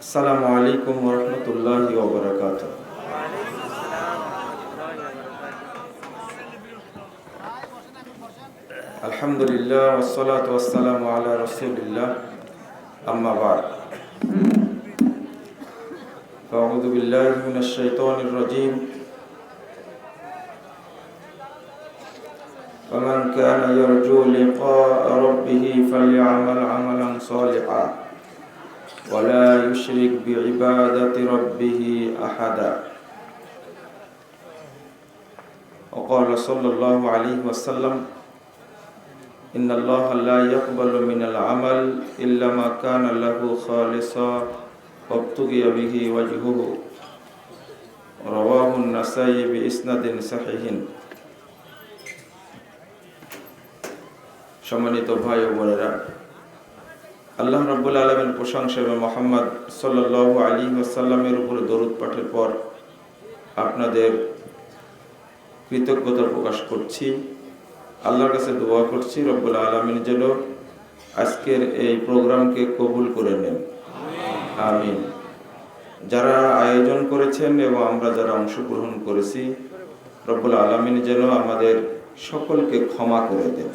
আসসালামু আলাইকুম ওয়া রাহমাতুল্লাহি ওয়া বারাকাতুহু। আলহামদুলিল্লাহ ওয়াসসালাতু ওয়াসসালামু আলা রাসূলিল্লাহ, আম্মা বা'দ। আউযু বিল্লাহি মিনাশ শাইতানির রাজীম। ফামান কানা ইয়ারজু লিকা'a রাব্বিহি ফালইআমাল 'আমালান সালিহান ওয়া লা ইউশরিক বিইবাদাতি রাব্বিহি আহাদা। وقال صلى الله عليه وسلم إن الله لا يقبل من العمل إلا ما كان له خالصا وابتغي به وجهه رواه النسائي بإسناد صحيح। সম্মানিত ভাই ও বোনেরা, আল্লাহ রাব্বুল আলামিন প্রশংসা এবং মুহাম্মদ সাল্লাল্লাহু আলাইহি ওয়াসাল্লামের উপর দরুদ পাঠের পর আপনাদের কৃতজ্ঞতা প্রকাশ করছি। আল্লাহর কাছে দোয়া করছি রব্বুল আলামিন যেন আজকের এই প্রোগ্রামকে কবুল করে নেন, আমিন। যারা আয়োজন করেছেন এবং আমরা যারা অংশগ্রহণ করেছি, রব্বুল আলামিন যেন আমাদের সকলকে ক্ষমা করে দেন।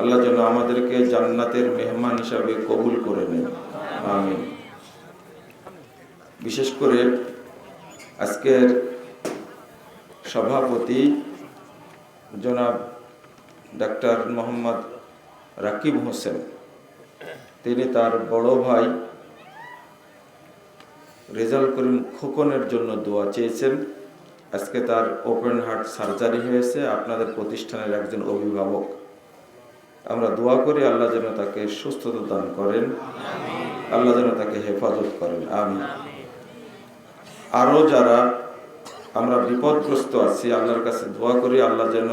আল্লাহ যেন আমাদেরকে জান্নাতের মেহমান হিসাবে কবুল করে নেন, আমিন। বিশেষ করে আজকের সভাপতি জনাব ডাক্তার মোহাম্মদ রাকিব হোসেন, তিনি তার বড় ভাই রেজাল করিম খোকনের জন্য দোয়া চেয়েছেন। আজকে তার ওপেন হার্ট সার্জারি হয়েছে। আপনাদের প্রতিষ্ঠানের একজন অভিভাবক, আমরা দোয়া করি আল্লাহ যেন তাকে সুস্থতা দান করেন, আল্লাহ যেন তাকে হেফাজত করেন, আমিন। আরও যারা আমরা বিপদগ্রস্ত আছি, আল্লাহর কাছে দোয়া করি আল্লাহ যেন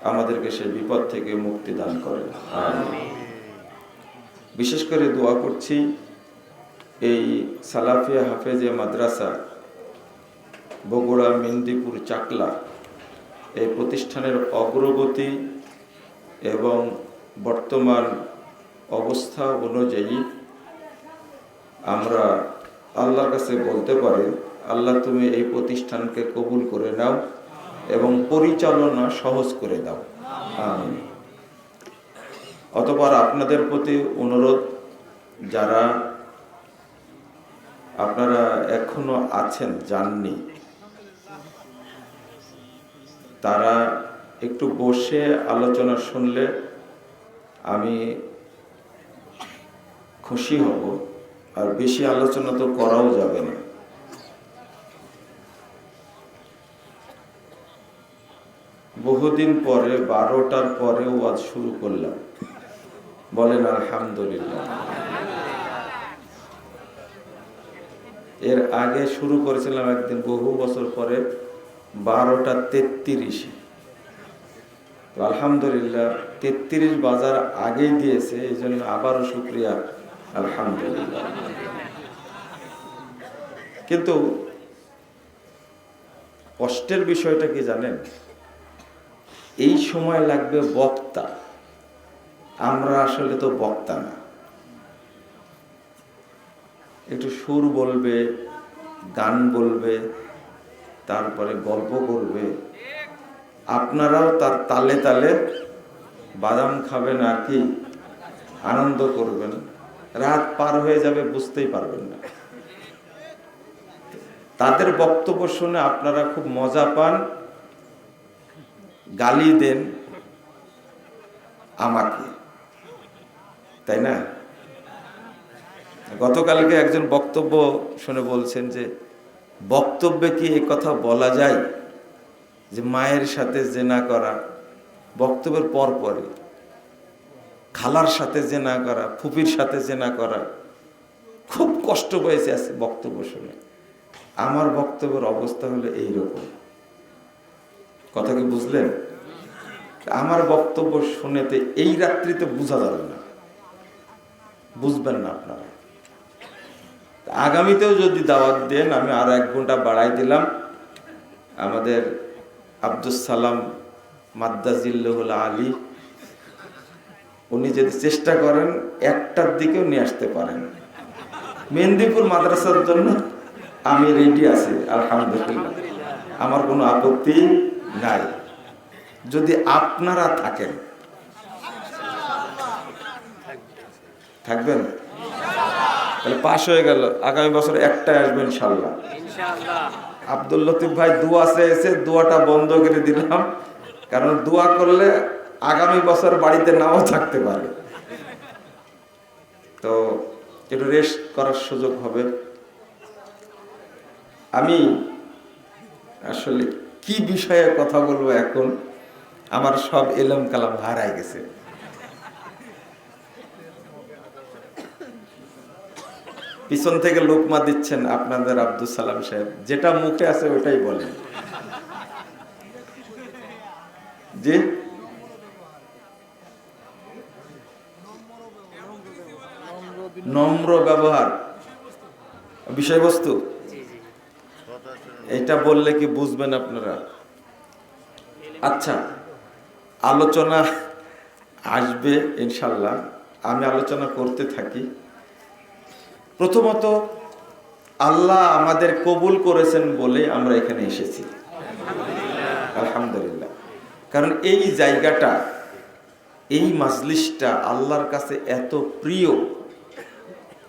আমাদেরকে সেই বিপদ থেকে মুক্তি দান করেন, আমিন। বিশেষ করে দোয়া করছি এই সালাফিয়া হাফেজিয়া মাদ্রাসা বগুড়া মেহেন্দিপুর চাকলা, এই প্রতিষ্ঠানের অগ্রগতি এবং বর্তমান অবস্থা অনুযায়ী আমরা আল্লাহর কাছে বলতে পারি, আল্লাহ তুমি এই প্রতিষ্ঠানকে কবুল করে নাও এবং পরিচালনা সহজ করে দাও, আমিন। অতঃপর আপনাদের প্রতি অনুরোধ, যারা আপনারা এখনো আছেন যাননি, তারা একটু বসে আলোচনা শুনলে আমি খুশি হব। আর বেশি আলোচনা তো করাও যাবে না। বহুদিন পরে 12টার পরে ওয়াজ শুরু করলাম, বলেন আলহামদুলিল্লাহ। এর আগে শুরু করেছিলাম একদিন বহু বছর পরে 12টা 33। আলহামদুলিল্লাহ 33 বাজার আগেই দিয়েছে, এই জন্য আবারও শুকরিয়া, আলহামদুলিল্লাহ। কিন্তু কষ্টের বিষয়টা কি জানেন? এই সময় লাগবে বক্তা, আমরা আসলে তো বক্তা না। একটু সুর বলবে, গান বলবে, তারপরে গল্প করবে, আপনারাও তার তালে তালে বাদাম খাবেন আর কি আনন্দ করবেন। রাত পার হয়ে যাবে, বুঝতেই পারবেন না। তাদের বক্তব্য শুনে আপনারা খুব মজা পান, গালি দেন আমাকে, তাই না? গতকালকে একজন বক্তব্য শুনে বলছেন যে বক্তব্যে কি এই কথা বলা যায় যে মায়ের সাথে জেনা করা, বক্তব্যের পর পরে খালার সাথে জেনা করা, ফুপির সাথে জেনা করা। খুব কষ্ট পেয়েছে আছে বক্তব্য শুনে। আমার বক্তব্যের অবস্থা হলো এইরকম। কথা কি বুঝলেন? আমার বক্তব্য শুনেতে এই রাত্রিতে বোঝা যাবে না, বুঝবেন না আপনারা। আগামীতেও যদি দাওয়াত দেন, আমি আর 1 ঘন্টা বাড়াই দিলাম। আমাদের আব্দুস সালাম মাদ্দাজিল্লাহুল আলী, উনি যদি চেষ্টা করেন 1টার দিকেও নিয়ে আসতে পারেন। মেহেন্দিপুর মাদ্রাসার জন্য আমি রেডি আছি, আলহামদুলিল্লাহ, আমার কোনো আপত্তি নাই। যদি আপনারা থাকেন, থাকবেন, তাহলে পাশ হয়ে গেল। আগামী বছর একটাই আসবেন ইনশাল্লাহ। আব্দুল লতিফ ভাই দোয়া চেয়েছে, দোয়াটা বন্ধ করে দিলাম, কারণ দোয়া করলে আগামী বছর বাড়িতে নাও থাকতে পারে, তো একটু রেস্ট করার সুযোগ হবে। আমি আসলে কি বিষয়ে কথা বলবো এখন, আমার সব এলম কালাম হারায় গেছে। পিছন থেকে লোকমা দিচ্ছেন আপনাদের আব্দুল সালাম সাহেব, যেটা মুখে আছে ওটাই বলেন। জি, নম্র ব্যবহার বিষয়বস্তু, এটা বললে কি বুঝবেন আপনারা? আচ্ছা, আলোচনা আসবে ইনশাল্লাহ, আমি আলোচনা করতে থাকি। প্রথমত আল্লাহ আমাদের কবুল করেছেন বলে আমরা এখানে এসেছি, আলহামদুলিল্লাহ। কারণ এই জায়গাটা, এই মাজলিসটা আল্লাহর কাছে এত প্রিয়।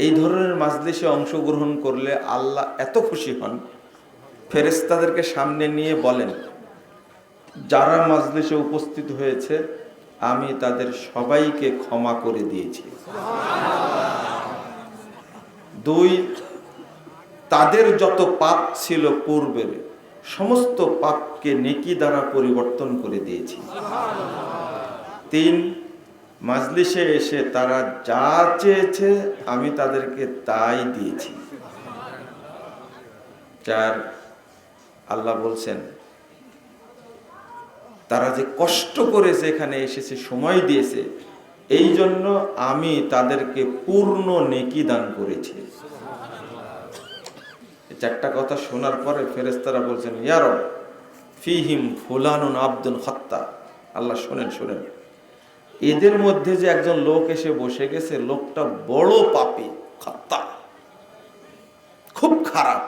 এই ধরনের মাজলিসে অংশগ্রহণ করলে আল্লাহ এত খুশি হন, ফেরেশতাদেরকে সামনে নিয়ে বলেন, যারা মাজলিসে উপস্থিত হয়েছে আমি তাদের সবাইকে ক্ষমা করে দিয়েছি। দুই, তাদের যত পাপ ছিল পূর্বের সমস্ত পাপকে নেকি দ্বারা পরিবর্তন করে দিয়েছি। তিন, মাজলিসে এসে তারা যা চেয়েছে আমি তাদেরকে তাই দিয়েছি। চার, আল্লাহ বলছেন তারা যে কষ্ট করেছে, এখানে এসেছে, সময় দিয়েছে, এই জন্য আমি তাদেরকে পূর্ণ নেকি দান করেছি। চারটা কথা শোনার পরে ফেরেশতারা বলছেন, ইয়া রব ফিহিম ফুলানুন আব্দুল খাত্তা। আল্লাহ শোনেন, শোনেন, এদের মধ্যে যে একজন লোক এসে বসে গেছে, লোকটা বড় পাপী, খাত্তা, খুব খারাপ,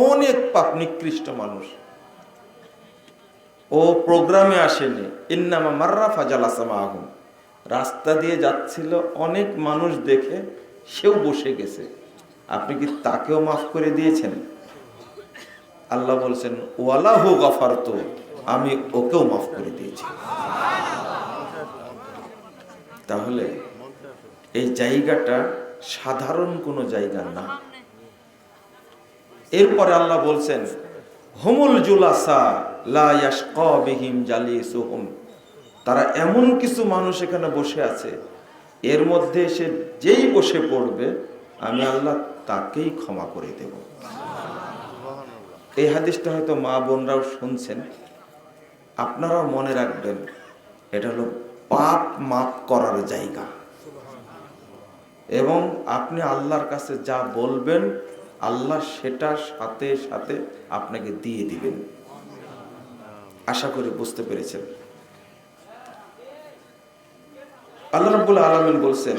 অনেক পাপ, নিকৃষ্ট মানুষ। ও প্রোগ্রামে আসেনি, ইন্নামা মাররা ফাজালাসা মাআহুম, রাস্তা দিয়ে যাচ্ছিল, অনেক মানুষ দেখে সেও বসে গেছে, আপনি কি তাকেও মাফ করে দিয়েছেন? আল্লাহ বলছেন ওয়ালাহু গাফারতু, আমি ওকেও মাফ করে দিয়েছি। তাহলে এই জায়গাটা সাধারণ কোনো জায়গা না। এরপরে আল্লাহ বলছেন হুমুল জুলাসা লা ইয়াশকা বিহিম জালিসুহুম, তারা এমন কিছু মানুষ এখানে বসে আছে, এর মধ্যে এসে যেই বসে পড়বে আমি আল্লাহ তাকেই ক্ষমা করে দেব। এই হাদিসটা হয়তো মা বোনরাও শুনছেন, আপনারাও মনে রাখবেন, এটা হলো পাপ মাফ করার জায়গা। এবং আপনি আল্লাহর কাছে যা বলবেন আল্লাহ সেটা সাথে সাথে আপনাকে দিয়ে দিবেন। আশা করি বুঝতে পেরেছেন। আল্লাহ রাব্বুল আলামিন বলছেন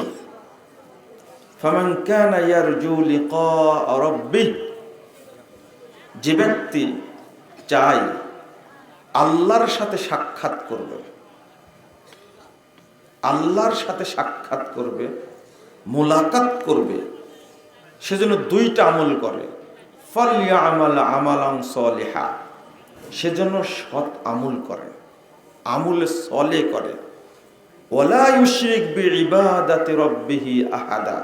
ফামান কানা ইয়ারজু লিকা রাব্বিহ, যে ব্যক্তি চায় আল্লাহর সাথে সাক্ষাৎ করবে, আল্লাহর সাথে সাক্ষাৎ করবে, মুলাকাত করবে, সেজন্য দুইটা আমল করে। ফালইয়ামাল আমালান সলিহা, সেজন্য সৎ আমল করে, আমলে সলে করে। ওয়ালা ইউশরিক বিইবাদাতি রাব্বিহি আহাদা,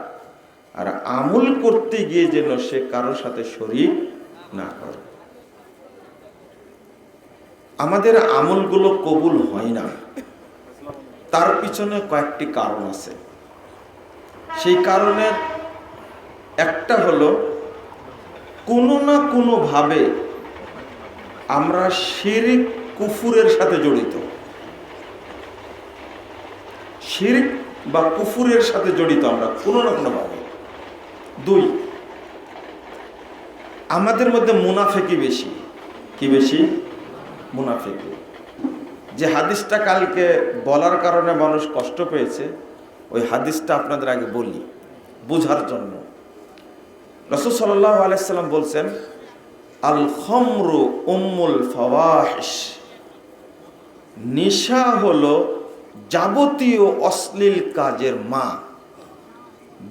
আর আমল করতে গিয়ে যেন সে কারোর সাথে শরীক না করে। আমাদের আমলগুলো কবুল হয় না, তার পিছনে কয়েকটি কারণ আছে। সেই কারণের একটা হলো কোনো না কোনো ভাবে আমরা শিরক কুফুরের সাথে জড়িত, শিরক বা কুফুরের সাথে জড়িত আমরা কোনো না কোনো ভাবে। দুই, আমাদের মধ্যে মুনাফিকি বেশি। কি বেশি? মুনাফিকি। যে হাদিসটা কালকে বলার কারণে মানুষ কষ্ট পেয়েছে, ওই হাদিসটা আপনাদের আগে বলি বোঝার জন্য। রাসূল সাল্লাল্লাহু আলাইহি সাল্লাম বলছেন, আল খামরু উম্মুল ফাওয়াহিশ, নেশা হলো যাবতীয় অশ্লীল কাজের মা।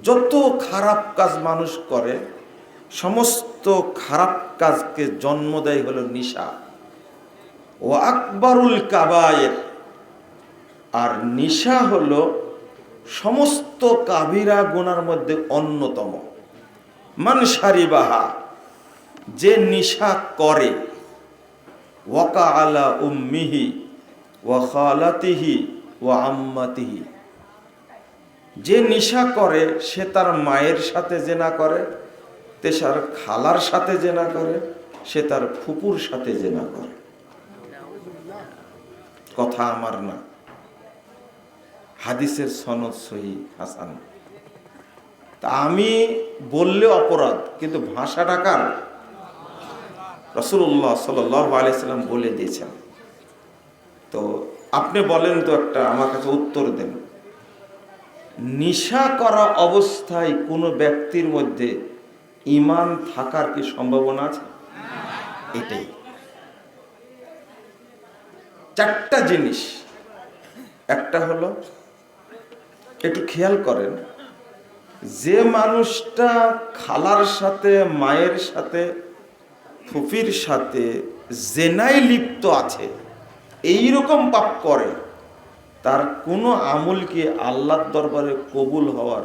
যত খারাপ কাজ মানুষ করে, সমস্ত খারাপ কাজকে জন্ম দেয় হলো নেশা। ও আকবারুল কাবায়ের, আর নেশা হলো সমস্ত কাবিরা গুনার মধ্যে অন্যতম। মান শারিবাহা, যে নেশা করে, ওয়াকা আলা উম্মিহি ওয়া খালাতিহি ওয়া আম্মাতিহি, যে নেশা করে সে তার মায়ের সাথে জেনা করে, তেসার খালার সাথে জেনা করে, সে তার ফুপুর সাথে জেনা করে। কথা আমার না, হাদিসের সনদ সহিহ হাসান। তা আমি বললে অপরাধ, কিন্তু ভাষাটা কার? রাসূলুল্লাহ সাল্লাল্লাহু আলাইহি সাল্লাম বলে দিয়েছেন। তো আপনি বলেন তো, একটা আমার কাছে উত্তর দেন, নেশা করা অবস্থায় কোনো ব্যক্তির মধ্যে ঈমান থাকার কি সম্ভাবনা আছে? এটাই। চারটা জিনিস। একটা হলো, একটু খেয়াল করেন, যে মানুষটা খালার সাথে, মায়ের সাথে, ফুফির সাথে জেনায় লিপ্ত আছে, এইরকম পাপ করে, তার কোনো আমল কি আল্লাহর দরবারে কবুল হওয়ার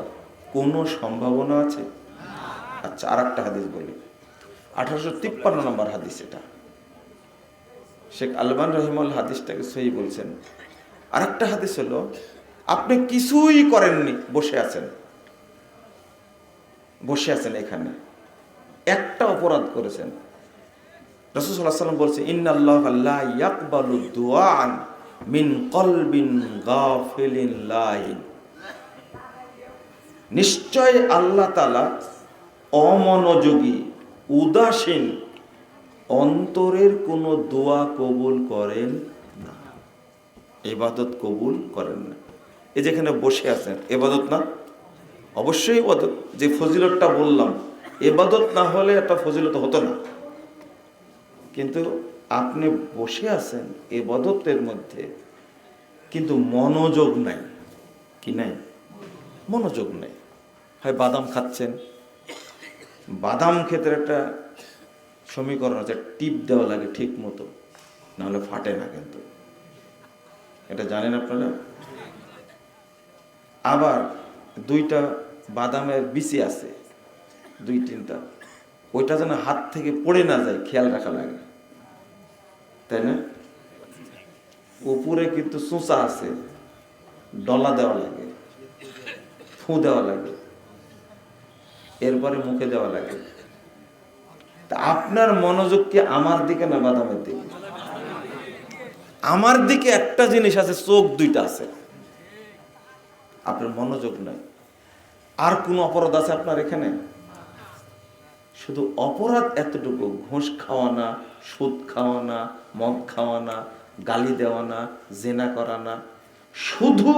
কোনো সম্ভাবনা আছে? আচ্ছা, আর একটা হাদিস বলি, 1853 নম্বর হাদিস। এটা শেখ আলবান রহিমুল হাদিসটাকে সহি বলছেন। আর একটা হাদিস হলো, আপনি কিছুই করেননি, বসে আছেন এখানে, একটা অপরাধ করেছেন। রাসূল সাল্লাল্লাহু আলাইহি ওয়াসাল্লাম বলছে, ইন্নাল্লাহা লা ইয়াকবালু দুআআন মিন কলবিন গাফিলিন লাহিন, নিশ্চয় আল্লাহ তাআলা অমনোযোগী, উদাসীন অন্তরের কোনো দোয়া কবুল করেন না, ইবাদত কবুল করেন না। এই যেখানে বসে আছেন, ইবাদত না? অবশ্যই ইবাদত। যে ফজিলতটা বললাম, ইবাদত না হলে একটা ফজিলত হতো না। কিন্তু আপনি বসে আছেন ইবাদতের মধ্যে, কিন্তু মনোযোগ নাই। কি নাই? মনোযোগ নাই। হয় বাদাম খাচ্ছেন, বাদাম খেতে একটা সমীকরণ আছে, টিপ দেওয়া লাগে ঠিক মতো, নাহলে ফাটে না। কিন্তু এটা জানেন আপনারা? আবার দুইটা বাদামের বিচি আছে, 2-3টা, ওইটা যেন হাত থেকে পড়ে না যায়, খেয়াল রাখা লাগে, তাই না? উপরে কিন্তু চোঁচা আছে, ডলা দেওয়া লাগে, ফু দেওয়া লাগে, এরপরে মুখে দেওয়া লাগে। তা আপনার মনোযোগ কি আমার দিকে না বাদামের দিকে? আমার দিকে একটা জিনিস আছে, চোখ দুইটা আছে, আপনার মনোযোগ নাই। আর কোন অপরাধ আছে আপনার এখানে? শুধু অপরাধ এতটুকু, ঘুষ খাওয়ানা, সুদ খাওয়ানা, মদ খাওয়ানা, গালি দেওয়ানা, জেনা করানা, শুধু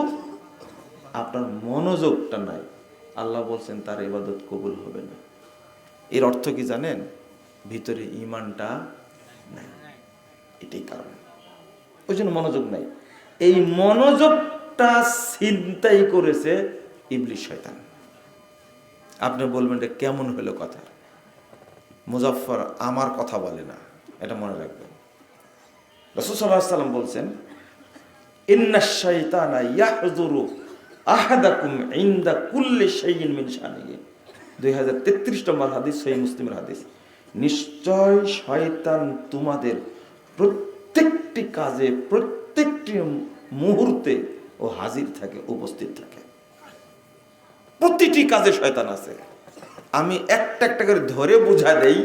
আপনার মনোযোগটা নাই। আল্লাহ বলছেন তার ইবাদত কবুল হবে না। এর অর্থ কি জানেন? ভিতরে ঈমানটা নাই, এটাই কারণ। ওই জন্য মনোযোগ নাই। এই মনোযোগটা ছিনতাই করেছে ইবলিস, শয়তান। আপনি বলবেন এটা কেমন হলো কথা? মুজাফফর আমার কথা বলে না, এটা মনে রাখবেন। রাসূল সাল্লাল্লাহু আলাইহি ওয়াসাল্লাম বলছেন, ইন্নাশ শাইতানা ইয়াহযুরু আহাদাকুম ইনদা কুল্লি শাইইন মিন শানিহি। 2033 নম্বর হাদিস, সহিহ মুসলিমের হাদিস। নিশ্চয় শয়তান তোমাদের প্রত্যেকটি কাজে, প্রত্যেকটি মুহূর্তে ও হাজির থাকে, উপস্থিত থাকে। প্রতিটি কাজে শয়তান আছে। আমি একটা একটা করে ধরে বুঝা দেই,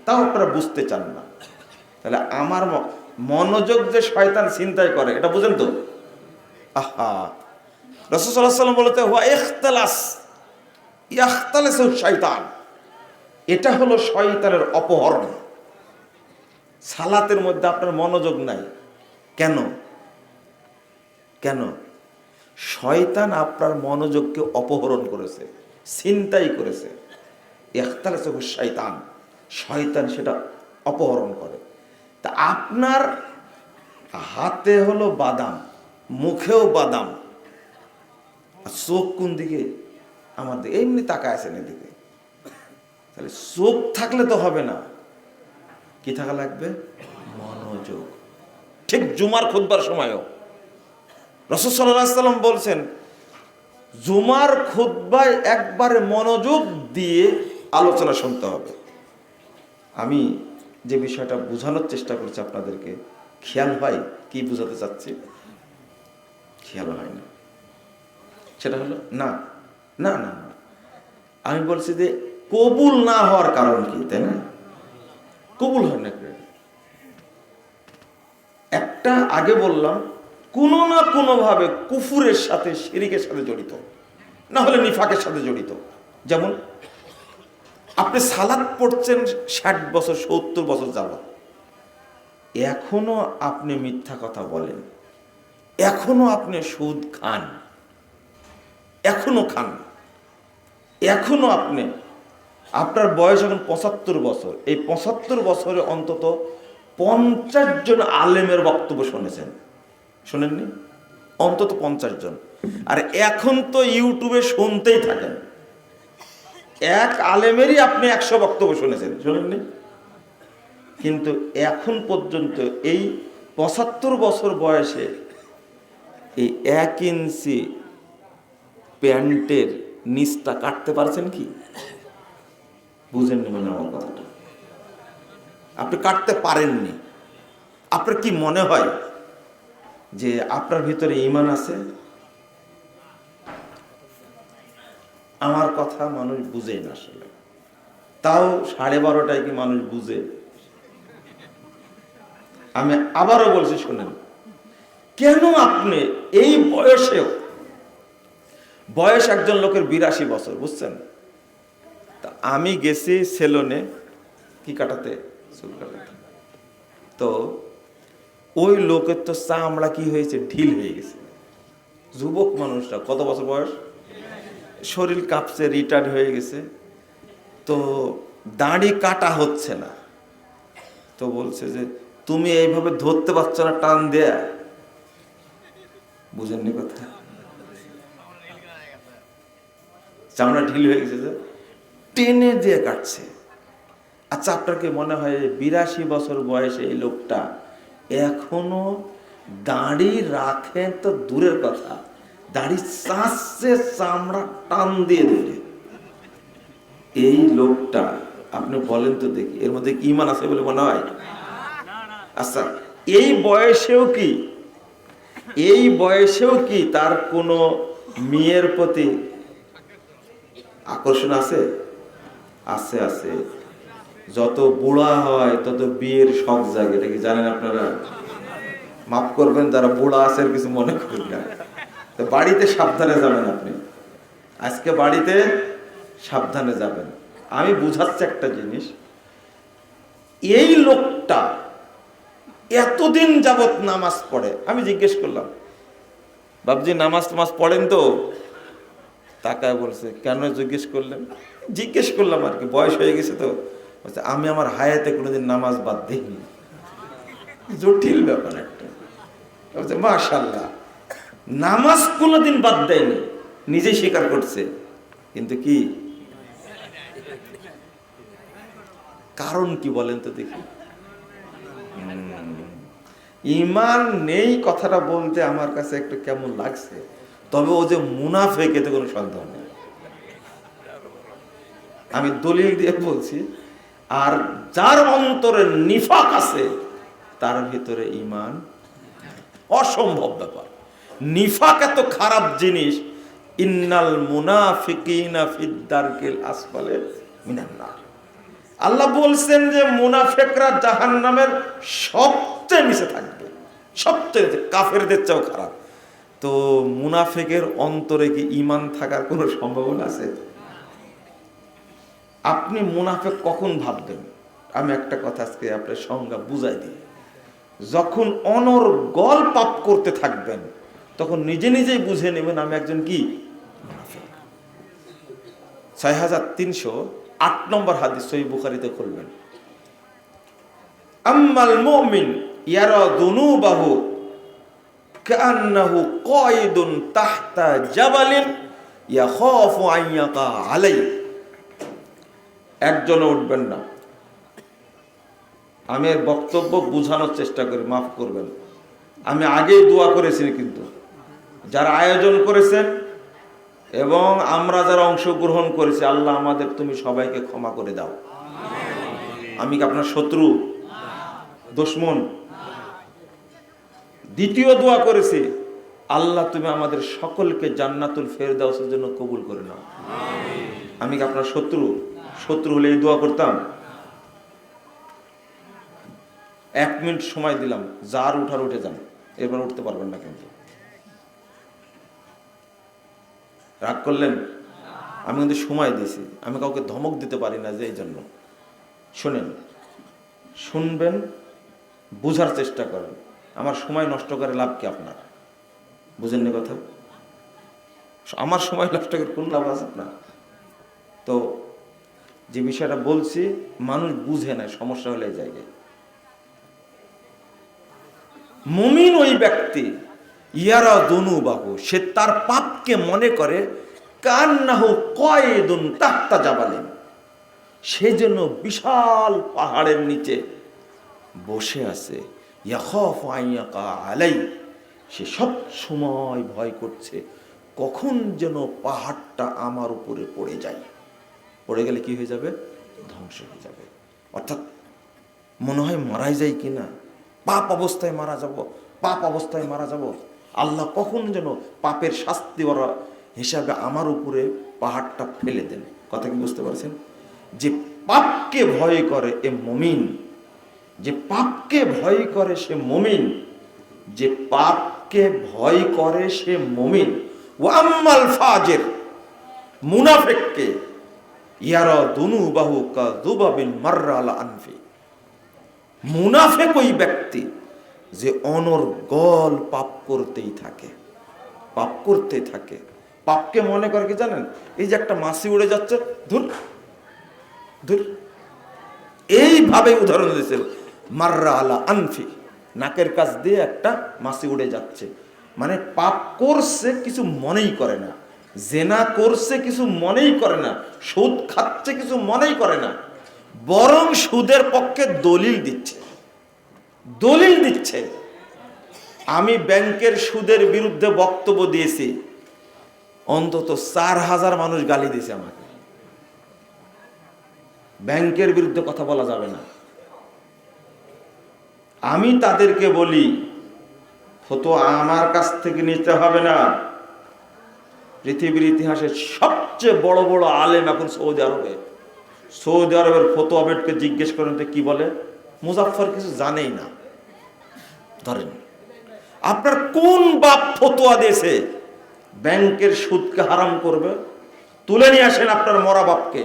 তাও আপনারা বুঝতে চান না। তাহলে আমার মনোযোগ যে শয়তান ছিনতাই করে, এটা বুঝেন তো? আহা, রাসূল সাল্লাল্লাহু আলাইহি ওয়াসাল্লাম বলতে, ওয়া ইখতালাস ইয়াখতালাসু শয়তান, এটা হলো শয়তানের অপহরণ। সালাতের মধ্যে আপনার মনোযোগ নাই কেন? কেন? শয়তান আপনার মনোযোগকে অপহরণ করেছে, ছিনতাই করেছে। ইখতালাসাহু শাইতান, শয়তান সেটা অপহরণ করে। তা আপনার হাতে হলো বাদাম, মুখেও বাদাম, আর চোখ কোন দিকে? আমার দিকে, এমনি তাকায় আছেন এদিকে। তাহলে চোখ থাকলে তো হবে না, কি থাকা লাগবে? মনোযোগ। ঠিক জুমার খুতবার সময়ও রাসূল সাল্লাল্লাহু আলাইহি ওয়াসাল্লাম বলছেন, জুমার খুতবায় একবারে মনোযোগ দিয়ে আলোচনা শুনতে হবে। আমি যে বিষয়টা বোঝানোর চেষ্টা করছি আপনাদেরকে, খেয়াল হয় কি বোঝাতে চাচ্ছি? খেয়াল হয় না। সেটা হলো না না না না, আমি বলছি যে কবুল না হওয়ার কারণ কি, তাই না? কবুল হয় না একটা, আগে বললাম কোনো না কোনো ভাবে কুফুরের সাথে, শিরকের সাথে জড়িত, না হলে নিফাকের সাথে জড়িত। যেমন আপনি সালাত পড়ছেন 60 বছর 70 বছর যাবত, এখনো আপনি মিথ্যা কথা বলেন, এখনো আপনি সুদ খান, এখনো খান, এখনো আপনি, আপনার বয়স এখন 75 বছর, এই 75 বছরে অন্তত 50 জন আলেমের বক্তব্য শুনেছেন, শোনেননি? অন্তত 50 জন। আর এখন তো ইউটিউবে শুনতেই থাকেন, এক আলেমেরই আপনি 100 বক্তব্য শুনেছেন, শোনেননি? কিন্তু এখন পর্যন্ত এই 75 বছর বয়সে এই 1 ইঞ্চি প্যান্টের নিচটা কাটতে পারছেন কি? বুঝেননি মানে আমার কথাটা? আপনি কাটতে পারেননি। আপনার কি মনে হয় যে আপনার ভিতরে ঈমান আছে? আমার কথা মানুষ বুঝে না আসলে, তাও 12:30টায় কি মানুষ বুঝে? আমি আবারও বলছি, শোনেন, কেন আপনি এই বয়সেও, বয়স একজন লোকের 82 বছর, বুঝছেন? তা আমি গেছি সেলুনে কি কাটাতে, চুল কাটাতে, তো ওই লোকের তো চামড়া কি হয়েছে, ঢিল হয়ে গেছে। যুবক মানুষটা, কত বছর বয়স, শরীর কাঁপছে, রিটায়ার্ড হয়ে গেছে, তো দাড়ি কাটা হচ্ছে না। তো বলছে যে তুমি এইভাবে ধরতে পারছো না, টান দেয়া। বুঝেননি কথা? চামড়া ঢিল হয়ে গেছে, যে টেনে দিয়ে কাটছে। আচ্ছা, আপনার কি মনে হয় 82 বছর বয়সে এই লোকটা এখনো দাড়ি রাখেন তো দূরের কথা, দাড়ি চাচ্ছে চামড়া টান দিয়ে ধরে? এই লোকটা আপনি বলেন তো দেখি, এর মধ্যে কি ঈমান আছে বলে মনে হয়? আচ্ছা, এই বয়সেও কি তার কোনো মেয়ের প্রতি আকর্ষণ আছে? আছে, আছে। যত বুড়া হয় তত বিয়ের শখ জাগে, এটা কি জানেন আপনারা? মাফ করবেন যারা বুড়া আছে, কিছু মনে করেন না। তো বাড়িতে সাবধানে যাবেন, আপনি আজকে বাড়িতে সাবধানে যাবেন। আমি বুঝাচ্ছি একটা জিনিস, এই লোকটা এতদিন যাবত নামাজ পড়ে। আমি জিজ্ঞেস করলাম, বাবজি নামাজ পড়েন তো? তাকায় বলছে, কেন জিজ্ঞেস করলেন? জিজ্ঞেস করলাম আর কি, বয়স হয়ে গেছে তো। বলছে, আমি আমার হায়াতে কোনোদিন নামাজ বাদ দিইনি। জটিল ব্যাপার একটা। বলছে, মাশাআল্লাহ, নামাজ কোনোদিন বাদ দেয়নি, নিজেই স্বীকার করছে। কিন্তু কি কারণ কি বলেন তো দেখি? ঈমান নেই কথাটা বলতে আমার কাছে একটু কেমন লাগছে, তবে ও যে মুনাফিক এতে কোনো সন্দেহ নেই। আমি দলিল দিয়ে বলছি। আর যার অন্তরে নিফাক আছে তার ভিতরে ঈমান, অসম্ভব ব্যাপার। নিফাক এত খারাপ জিনিস, ইন্নাল মুনাফিকিনা ফিদ দারকিল আসফালে মিনান নার। আল্লাহ বলছেন যে মুনাফিকরা জাহান্নামের সবচেয়ে নিচে থাকবে, সবচেয়ে কাফেরদের চেয়েও খারাপ। তো মুনাফিকের অন্তরে কি ঈমান থাকার কোনো সম্ভাবনা আছে? আপনি মুনাফিক কখন ভাববেন? আমি একটা কথা আজকে আপনার সংজ্ঞা বুঝাই দিই। যখন অনর্গল পাপ করতে থাকবেন, তখন নিজে নিজেই বুঝে নেবেন আমি একজন কি মুনাফিক। 6300 8 নম্বর হাদিস সহিহ বুখারীতে খুলবেন। আম্মাল মুমিন ইয়ারা যুনুবাহু কান্নাহু কায়িদুন তাহতা জাবালিন ইয়াখাফু আন ইয়াকা আলাই। একজনও উঠবেন না। আমি এর বক্তব্য বোঝানোর চেষ্টা করি, মাফ করবেন। আমি আগেই দোয়া করেছি, কিন্তু যারা আয়োজন করেছেন এবং আমরা যারা অংশগ্রহণ করেছি, আল্লাহ আমাদের তুমি সবাইকে ক্ষমা করে দাও। আমি কি আপনার শত্রু, দুশমন? দ্বিতীয় দোয়া করেছি, আল্লাহ তুমি আমাদের সকলকে জান্নাতুল ফেরদাউসের জন্য কবুল করে নাও। আমি কি আপনার শত্রু? শত্রু হলে এই দোয়া করতাম? 1 মিনিট সময় দিলাম, যার উঠার উঠে যান, এরপর উঠতে পারবেন না। কিন্তু রাগ করলেন? আমি কিন্তু সময় দিয়েছি, আমি কাউকে ধমক দিতে পারি না, যে এই জন্য শোনেন, শুনবেন, বুঝার চেষ্টা করেন। আমার সময় নষ্ট করে লাভ কি আপনার? বুঝেননি কথা? আমার সময় নষ্ট করে কোন লাভ আছে আপনার? তো যে বিষয়টা বলছি, মানুষ বুঝে না, সমস্যা হলে এই জায়গায়। মুমিন ওই ব্যক্তি ইয়ারা যুনুবাহু, সে তার পাপকে মনে করে কান্নাহু কায়িদুন তাহতা জাবালিন, সে যেন বিশাল পাহাড়ের নিচে বসে আছে। ইয়াখাফু আন ইয়াকা আলাই, সে সব সময় ভয় করছে কখন যেন পাহাড়টা আমার উপরে পড়ে যায়। পড়ে গেলে কি হয়ে যাবে? ধ্বংস হয়ে যাবে। অর্থাৎ মনে হয় মারাই যায় কিনা, পাপ অবস্থায় মারা যাব, পাপ অবস্থায় মারা যাব। আল্লাহ কখন যেন পাপের শাস্তি হিসাবে আমার উপরে পাহাড়টা ফেলে দেন। কথা কি বুঝতে পারছেন? যে পাপকে ভয় করে এ মুমিন, যে পাপকে ভয় করে সে মুমিন, যে পাপকে ভয় করে সে মুমিন। ওয়া আম্মাল ফাজির, মুনাফিককে ইয়ারা যুনুবাহু কাযুবাবিন মাররা আলা আনফি, মুনাফিক ওই ব্যক্তি যে অনর্গল পাপ করতেই থাকে, পাপ করতে থাকে। পাপকে মনে করে কি জানেন? এই যে একটা মাছি উড়ে যাচ্ছে, ধুর ধুর, এইভাবে উদাহরণ দিয়েছে। মাররা আলা আনফি, নাকের কাছ দিয়ে একটা মাছি উড়ে যাচ্ছে, মানে পাপ করছে কিছু মনেই করে না, জেনা করছে কিছু মনেই করে না, সুদ খাচ্ছে কিছু মনেই করে না, বরং সুদের পক্ষে দলিল দিচ্ছে, দলিল দিচ্ছে। আমি ব্যাংকের সুদের বিরুদ্ধে বক্তব্য দিয়েছি, অন্তত 4000 মানুষ গালি দিয়েছে আমাকে। ব্যাংকের বিরুদ্ধে কথা বলা যাবে না। আমি তাদেরকে বলি, ফতোয়া আমার কাছ থেকে নিতে হবে না। পৃথিবীর ইতিহাসে সবচেয়ে বড় বড় আলেম এখন সৌদি আরবে। সৌদি আরবের ফতোয়াবিদকে জিজ্ঞেস করেন তো কি বলে? মুজাফফর কিছু জানেই না। ধরেন আপনার কোন বাপ ফতোয়া দিয়েছে ব্যাংকের সুদকে হারাম করবে? তুলে নিয়ে আসেন আপনার মরা বাপকে।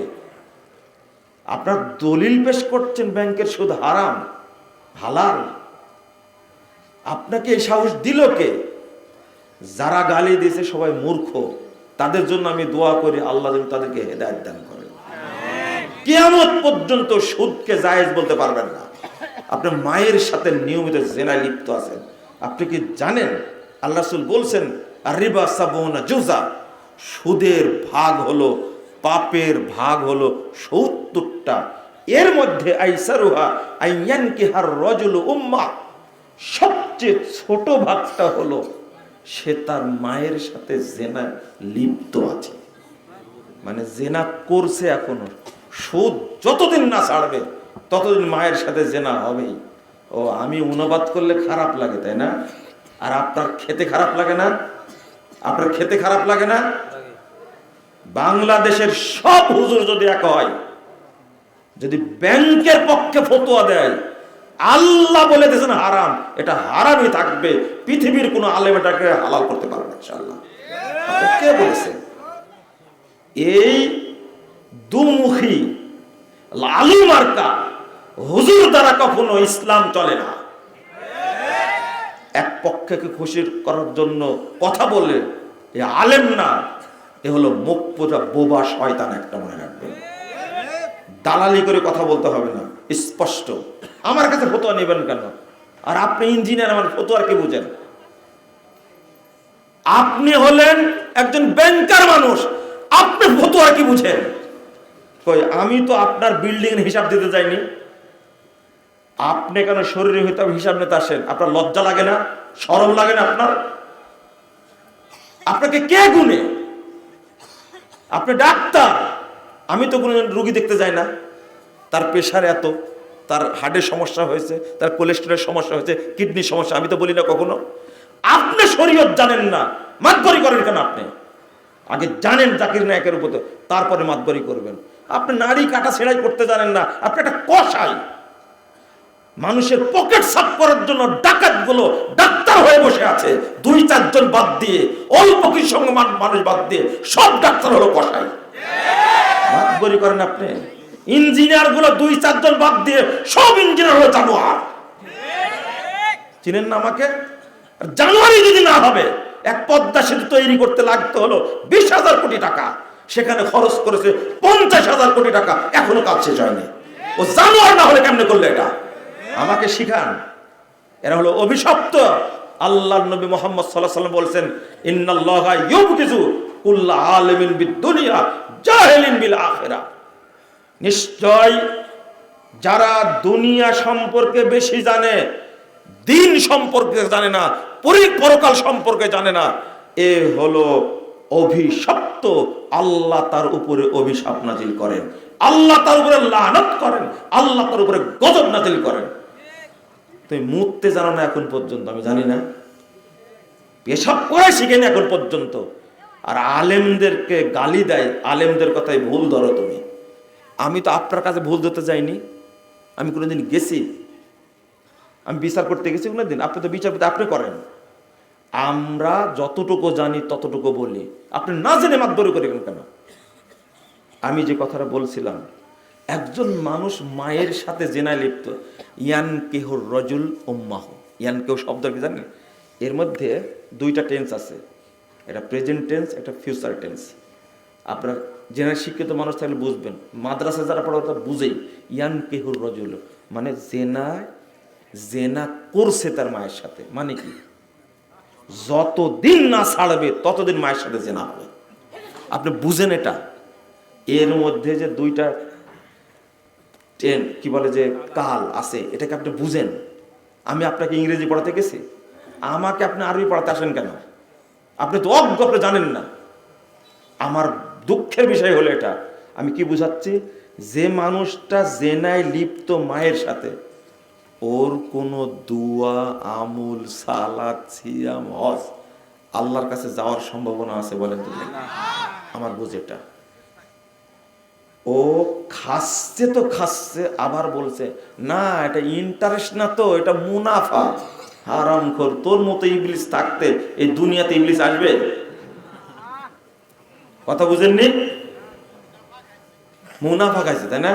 আপনার দলিল পেশ করছেন ব্যাংকের সুদ হারাম, হালাল। আপনাকে এই সাহস দিল কে? যারা গালি দিয়েছে সবাই মূর্খ। তাদের জন্য আমি দোয়া করি, আল্লাহ যেন তাদেরকে হেদায়েত দান করে। কিয়ামত পর্যন্ত সুদকে জায়েজ বলতে পারবেন না। আপনি মায়ের সাথে নিয়মিত জেনায় লিপ্ত আছেন। আপনি কি জানেন আল্লাহ রাসূল বলছেন, আর-রিবা সাবউনা জুজা, সুদের ভাগ হলো, পাপের ভাগ হলো 70টা। এর মধ্যে আইসারুহা আইয়ানকিহার রাজুলু উম্মা, সবচেয়ে ছোট ভাগটা হলো সে তার মায়ের সাথে জেনা লিপ্ত আছে, মানে জেনা করছে এখনো। সুদ যতদিন না ছাড়বে ততদিন মায়ের সাথে জেনা হবেই। ও আমি অনুবাদ করলে খারাপ লাগে, তাই না? আর আপনার খেতে খারাপ লাগে না? আপনার খেতে খারাপ লাগে না? বাংলাদেশের সব হুজুর যদি এক হয়, যদি ব্যাংকের পক্ষে ফতোয়া দেয়, আল্লাহ বলে দিয়েছেন হারাম, এটা হারামই থাকবে। পৃথিবীর কোন আলেম এটাকে হালাল করতে পারবে না ইনশাআল্লাহ। কে বলেছে? এই দুমুখী লালু মার্কা হুজুর দ্বারা কখনো ইসলাম চলে না। এক পক্ষকে খুশি করার জন্য কথা বলে এ আলেম না, এ হলো মুখ পোজা বোবা শয়তান একটা, মনে রাখবেন। দালালি করে কথা বলতে হবে না, স্পষ্ট। আমার কাছে ফতোয়া নেবেন কেন? আর আপনি ইঞ্জিনিয়ার, আমার ফতোয়ার কি বুঝেন? আপনি হলেন একজন ব্যাংকার মানুষ, আপনি ফতোয়ার কি বুঝেন? কই, আমি তো আপনার বিল্ডিং এর হিসাব দিতে যাইনি। আপনি কেন শরীরে হইতে হিসাব নিতে আসেন? আপনার লজ্জা লাগে না? শরম লাগে না আপনার? আপনাকে কে গুনে? আপনি ডাক্তার, আমি তো কোনো রুগী দেখতে যাই না। তার প্রেশার এত, তার হার্টের সমস্যা হয়েছে, তার কোলেস্টেরলের সমস্যা হয়েছে, কিডনির সমস্যা, আমি তো বলি না কখনো। আপনি শরীয়ত জানেন না, মাতবরি করেন কেন? আপনি আগে জানেন জাকির নায়কের উপর, তারপরে মাতবরি করবেন। আপনি নাড়ি কাটা সেলাই করতে জানেন না, আপনি একটা কসাই। মানুষের পকেট সাফ করার জন্য ডাকাতগুলো ডাক্তার হয়ে বসে আছে, 2-4 জন বাদ দিয়ে, অল্প কিছু সঙ্গে মানুষ বাদ দিয়ে সব ডাক্তার হলো কসাই। মাতবরি করেন আপনি। ইঞ্জিনিয়ার গুলো 2-4 জন বাদ দিয়ে সব ইঞ্জিনিয়ার হলো জানোয়ার। চিনেন না আমাকে? জানুয়ারি যদি না হবে, এক পদ্মা সেতু তৈরি করতে লাগতে হলো 20,000 কোটি টাকা, সেখানে খরচ করেছে 50,000 কোটি টাকা, এখনো কাজ শেষ হয়নি। ও জানোয়ার না হলে কেমনে করলে এটা? আমাকে শিখান। এরা হলো অভিশপ্ত। আল্লাহর নবী মুহাম্মদ সাল্লাল্লাহু আলাইহি ওয়াসাল্লাম বলেছেন, ইন্নাল্লাহা ইউবগিযু কুল্লা আলিমিন বিদ-দুনিয়া জাহিলিন বিল আখিরাহ। নিশ্চয় যারা দুনিয়া সম্পর্কে বেশি জানে, দিন সম্পর্কে জানে না, পরকাল সম্পর্কে জানে না, এ হলো অভিশপ্ত। আল্লাহ তার উপরে অভিশাপ নাজিল করেন, আল্লাহ তার উপরে লানত করেন, আল্লাহ তার উপরে গজব নাজিল করেন। তুমি মুততে জানো না এখন পর্যন্ত? আমি জানি না, পেশাব করে শিখেনি এখন পর্যন্ত। আর আলেমদেরকে গালি দেয়, আলেমদের কথাই ভুল ধরো তুমি। আমি তো আপনার কাছে ভুল ধরতে যাইনি। আমি কোনোদিন গেছি? আমি বিচার করতে গেছি কোনোদিন? আপনি তো বিচার করতে আপনি করেন। আমরা যতটুকু জানি ততটুকু বলি, আপনি না জেনে মাতবরি করেন কেন? আমি যে কথাটা বলছিলাম, একজন মানুষ মায়ের সাথে জেনায় লিপ্ত, ইয়ানকিহুর রাজুল উম্মাহু। ইয়ানকিহু শব্দ কি জানেন? এর মধ্যে 2টা টেন্স আছে, এটা প্রেজেন্ট টেন্স, একটা ফিউচার টেন্স। আপনার জেনারেল শিক্ষিত মানুষ থাকলে বুঝবেন, মাদ্রাসা যারা পড়ে ওটা বুঝেই। ইয়ানকিহুর রাজুল মানে জেনা করছে তার মায়ের সাথে, মানে কি? যতদিন না ছাড়বে ততদিন মায়ের সাথে জেনা হবে। আপনি বুঝেন এটা? এর মধ্যে যে 2টা কি বলে যে কাল আছে, এটাকে আপনি বুঝেন? আমি আপনাকে ইংরেজি পড়াতে গেছি, আমাকে আপনি আরবি পড়াতে আসেন কেন? আপনি তো অজ্ঞ, আপনি জানেন না। আমার দুঃখের বিষয় হলো এটা। আমি কি বুঝাচ্ছি? যে মানুষটা জেনায় লিপ্ত মায়ের সাথে, ওর কোনো দুয়া, আমুল, সালাত, সিয়াম, হজ আল্লাহর কাছে যাওয়ার সম্ভাবনা আছে বলেন তো? আমার বুঝ এটা। ও খাচ্ছে তো খাচ্ছে, আবার বলছে না এটা ইন্টারেস্ট না, তো এটা মুনাফা। হারামখোর, তোর মতো ইবলিস থাকতে এই দুনিয়াতে ইবলিস আসবে? কথা বুঝেননি? মুনাফা খাইছে, তাই না?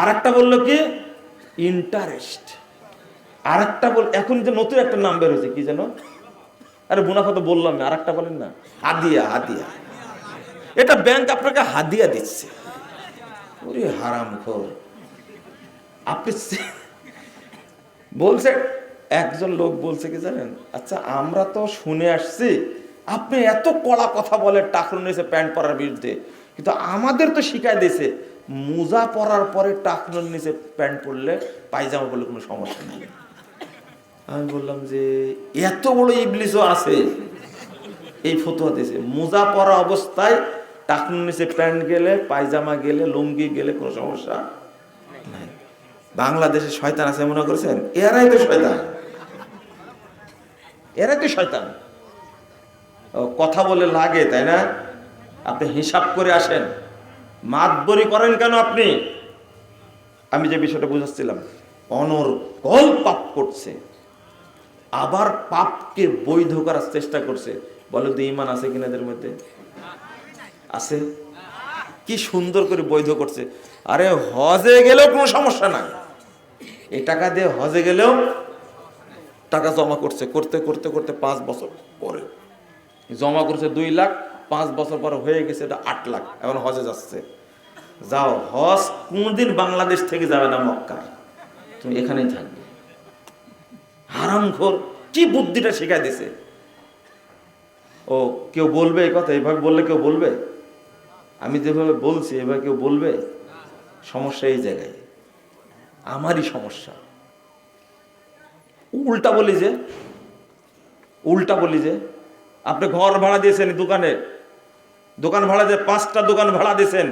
আর একটা বললো কি ইন্টারেস্ট, আর একটা বল, এখন যে নতুন একটা নাম বের হয়েছে কি যেন, আরে মুনাফা তো বললাম, আর একটা বলেন না, হাদিয়া। হাদিয়া, এটা ব্যাংক আপনাকে হাদিয়া দিচ্ছে। ওরে হারামখোর, আপনি বলছে, একজন লোক বলছে কি জানেন, আচ্ছা আমরা তো শুনে আসছি আপনি এত কড়া কথা বলে টাকনুন নিয়েছে প্যান্ট পরার বিরুদ্ধে, কিন্তু আমাদের তো শিখাই দিয়েছে মোজা পরার পরে টাকনুন নিচে প্যান্ট পরলে, পায়জামা পরলে কোনো সমস্যা নেই। আমি বললাম যে এত বড় ইবলিসও আছে, এই ফতোয়া দিয়েছে মোজা পরা অবস্থায় টাকনুন নিচে প্যান্ট গেলে, পায়জামা গেলে, লুঙ্গি গেলে কোনো সমস্যা নাই। বাংলাদেশে শয়তান আছে মনে করেছেন? এরাই তো শয়তান, এরাই তো শয়তান। কথা বলে লাগে, তাই না? আপনি হিসাব করে আসেন, মাতবরি করেন কেন আপনি? আমি যে বিষয়টা বুঝাচ্ছিলাম, অনর্গল পাপ করছে, আবার পাপকে বৈধ করার চেষ্টা করছে। বলো তো ঈমান আছে কিনা এদের মধ্যে? আছে? কি সুন্দর করে বৈধ করছে। আরে হজে গেলেও কোনো সমস্যা নাই, এই টাকা দিয়ে হজে গেলেও টাকা জমা করছে, করতে করতে করতে 5 বছর পরে জমা করছে 2 লাখ, 5 বছর পর হয়ে গেছে এটা 8 লাখ, এখন হজে যাচ্ছে। যাও, হজ কোনদিন বাংলাদেশ থেকে যাবে না মক্কার, তুমি এখানেই থাকবে। হারামখোর কি বুদ্ধিটা শিখাই দিছে। ও কেউ বলবে এই কথা? এইভাবে বললে কেউ বলবে? আমি যেভাবে বলছি এভাবে কেউ বলবে? সমস্যা এই জায়গায়, আমারই সমস্যা। উল্টা বলি যে আপনি ঘর ভাড়া দিয়েছেন, দোকান ভাড়া দিয়ে 5টা দোকান ভাড়া দিয়েছেন,